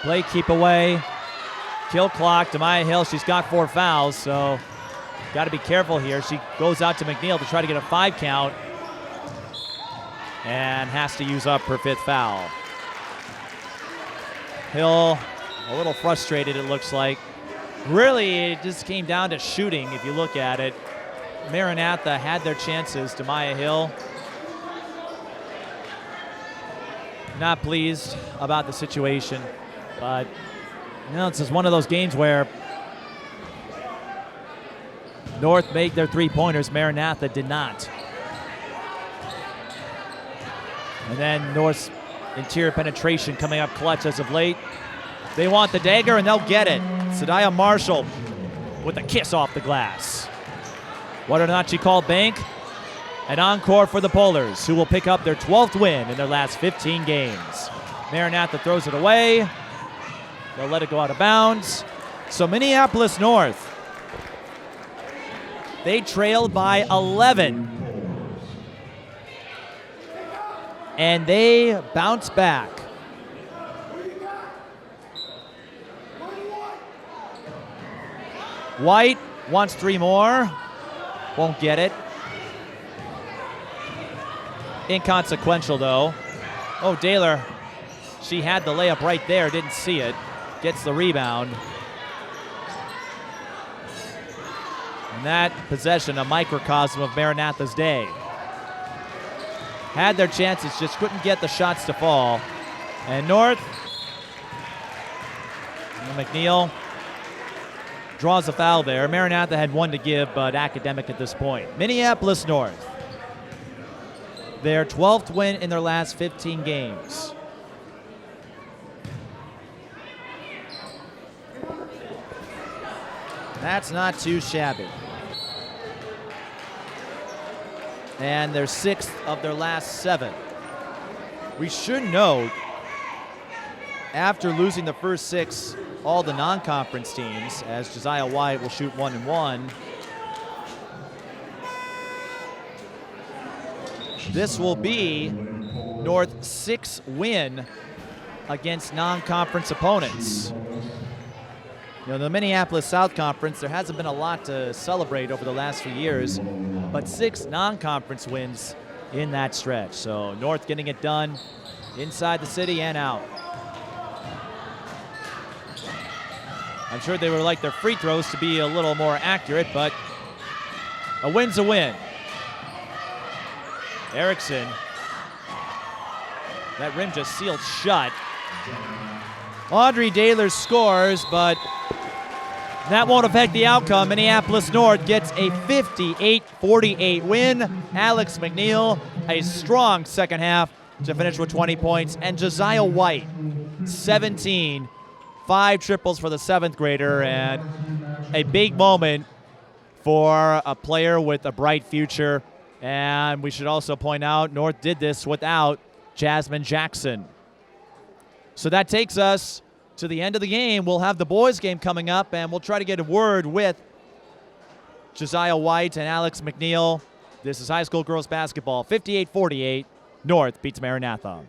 Play keep away. Kill clock. Demaiyah Hill, she's got 4 fouls, so got to be careful here. She goes out to McNeil to try to get a 5 count and has to use up her 5th foul. Hill a little frustrated, it looks like. Really, it just came down to shooting if you look at it. Maranatha had their chances. Demaiyah Hill not pleased about the situation, but this is one of those games where North made their 3-pointers, Maranatha did not. And then North's interior penetration coming up clutch as of late. They want the dagger and they'll get it. Sadiah Marshall with a kiss off the glass. Whether or not she called bank, an encore for the Polars, who will pick up their 12th win in their last 15 games. Maranatha throws it away. They'll let it go out of bounds. So Minneapolis North, they trailed by 11. And they bounce back. White wants 3 more. Won't get it. Inconsequential, though. Oh, Daylor, she had the layup right there, didn't see it. Gets the rebound. And that possession, a microcosm of Maranatha's day. Had their chances, just couldn't get the shots to fall. And North, McNeil draws a foul there. Maranatha had 1 to give, but academic at this point. Minneapolis North, their 12th win in their last 15 games. That's not too shabby. And their 6th of their last 7. We should note, after losing the first 6, all the non-conference teams, as Josiah White will shoot 1-1, this will be North's 6th win against non-conference opponents. The Minneapolis South Conference, there hasn't been a lot to celebrate over the last few years, but 6 non-conference wins in that stretch. So North getting it done inside the city and out. I'm sure they would like their free throws to be a little more accurate, but a win's a win. Erickson, that rim just sealed shut. Audrey Daylor scores, but that won't affect the outcome. Minneapolis North gets a 58-48 win. Alex McNeil, a strong second half to finish with 20 points. And Josiah White, 17, 5 triples for the 7th grader, and a big moment for a player with a bright future. And we should also point out, North did this without Jasmine Jackson. So that takes us to the end of the game. We'll have the boys' game coming up, and we'll try to get a word with Josiah White and Alex McNeil. This is high school girls basketball, 58-48. North beats Maranatha.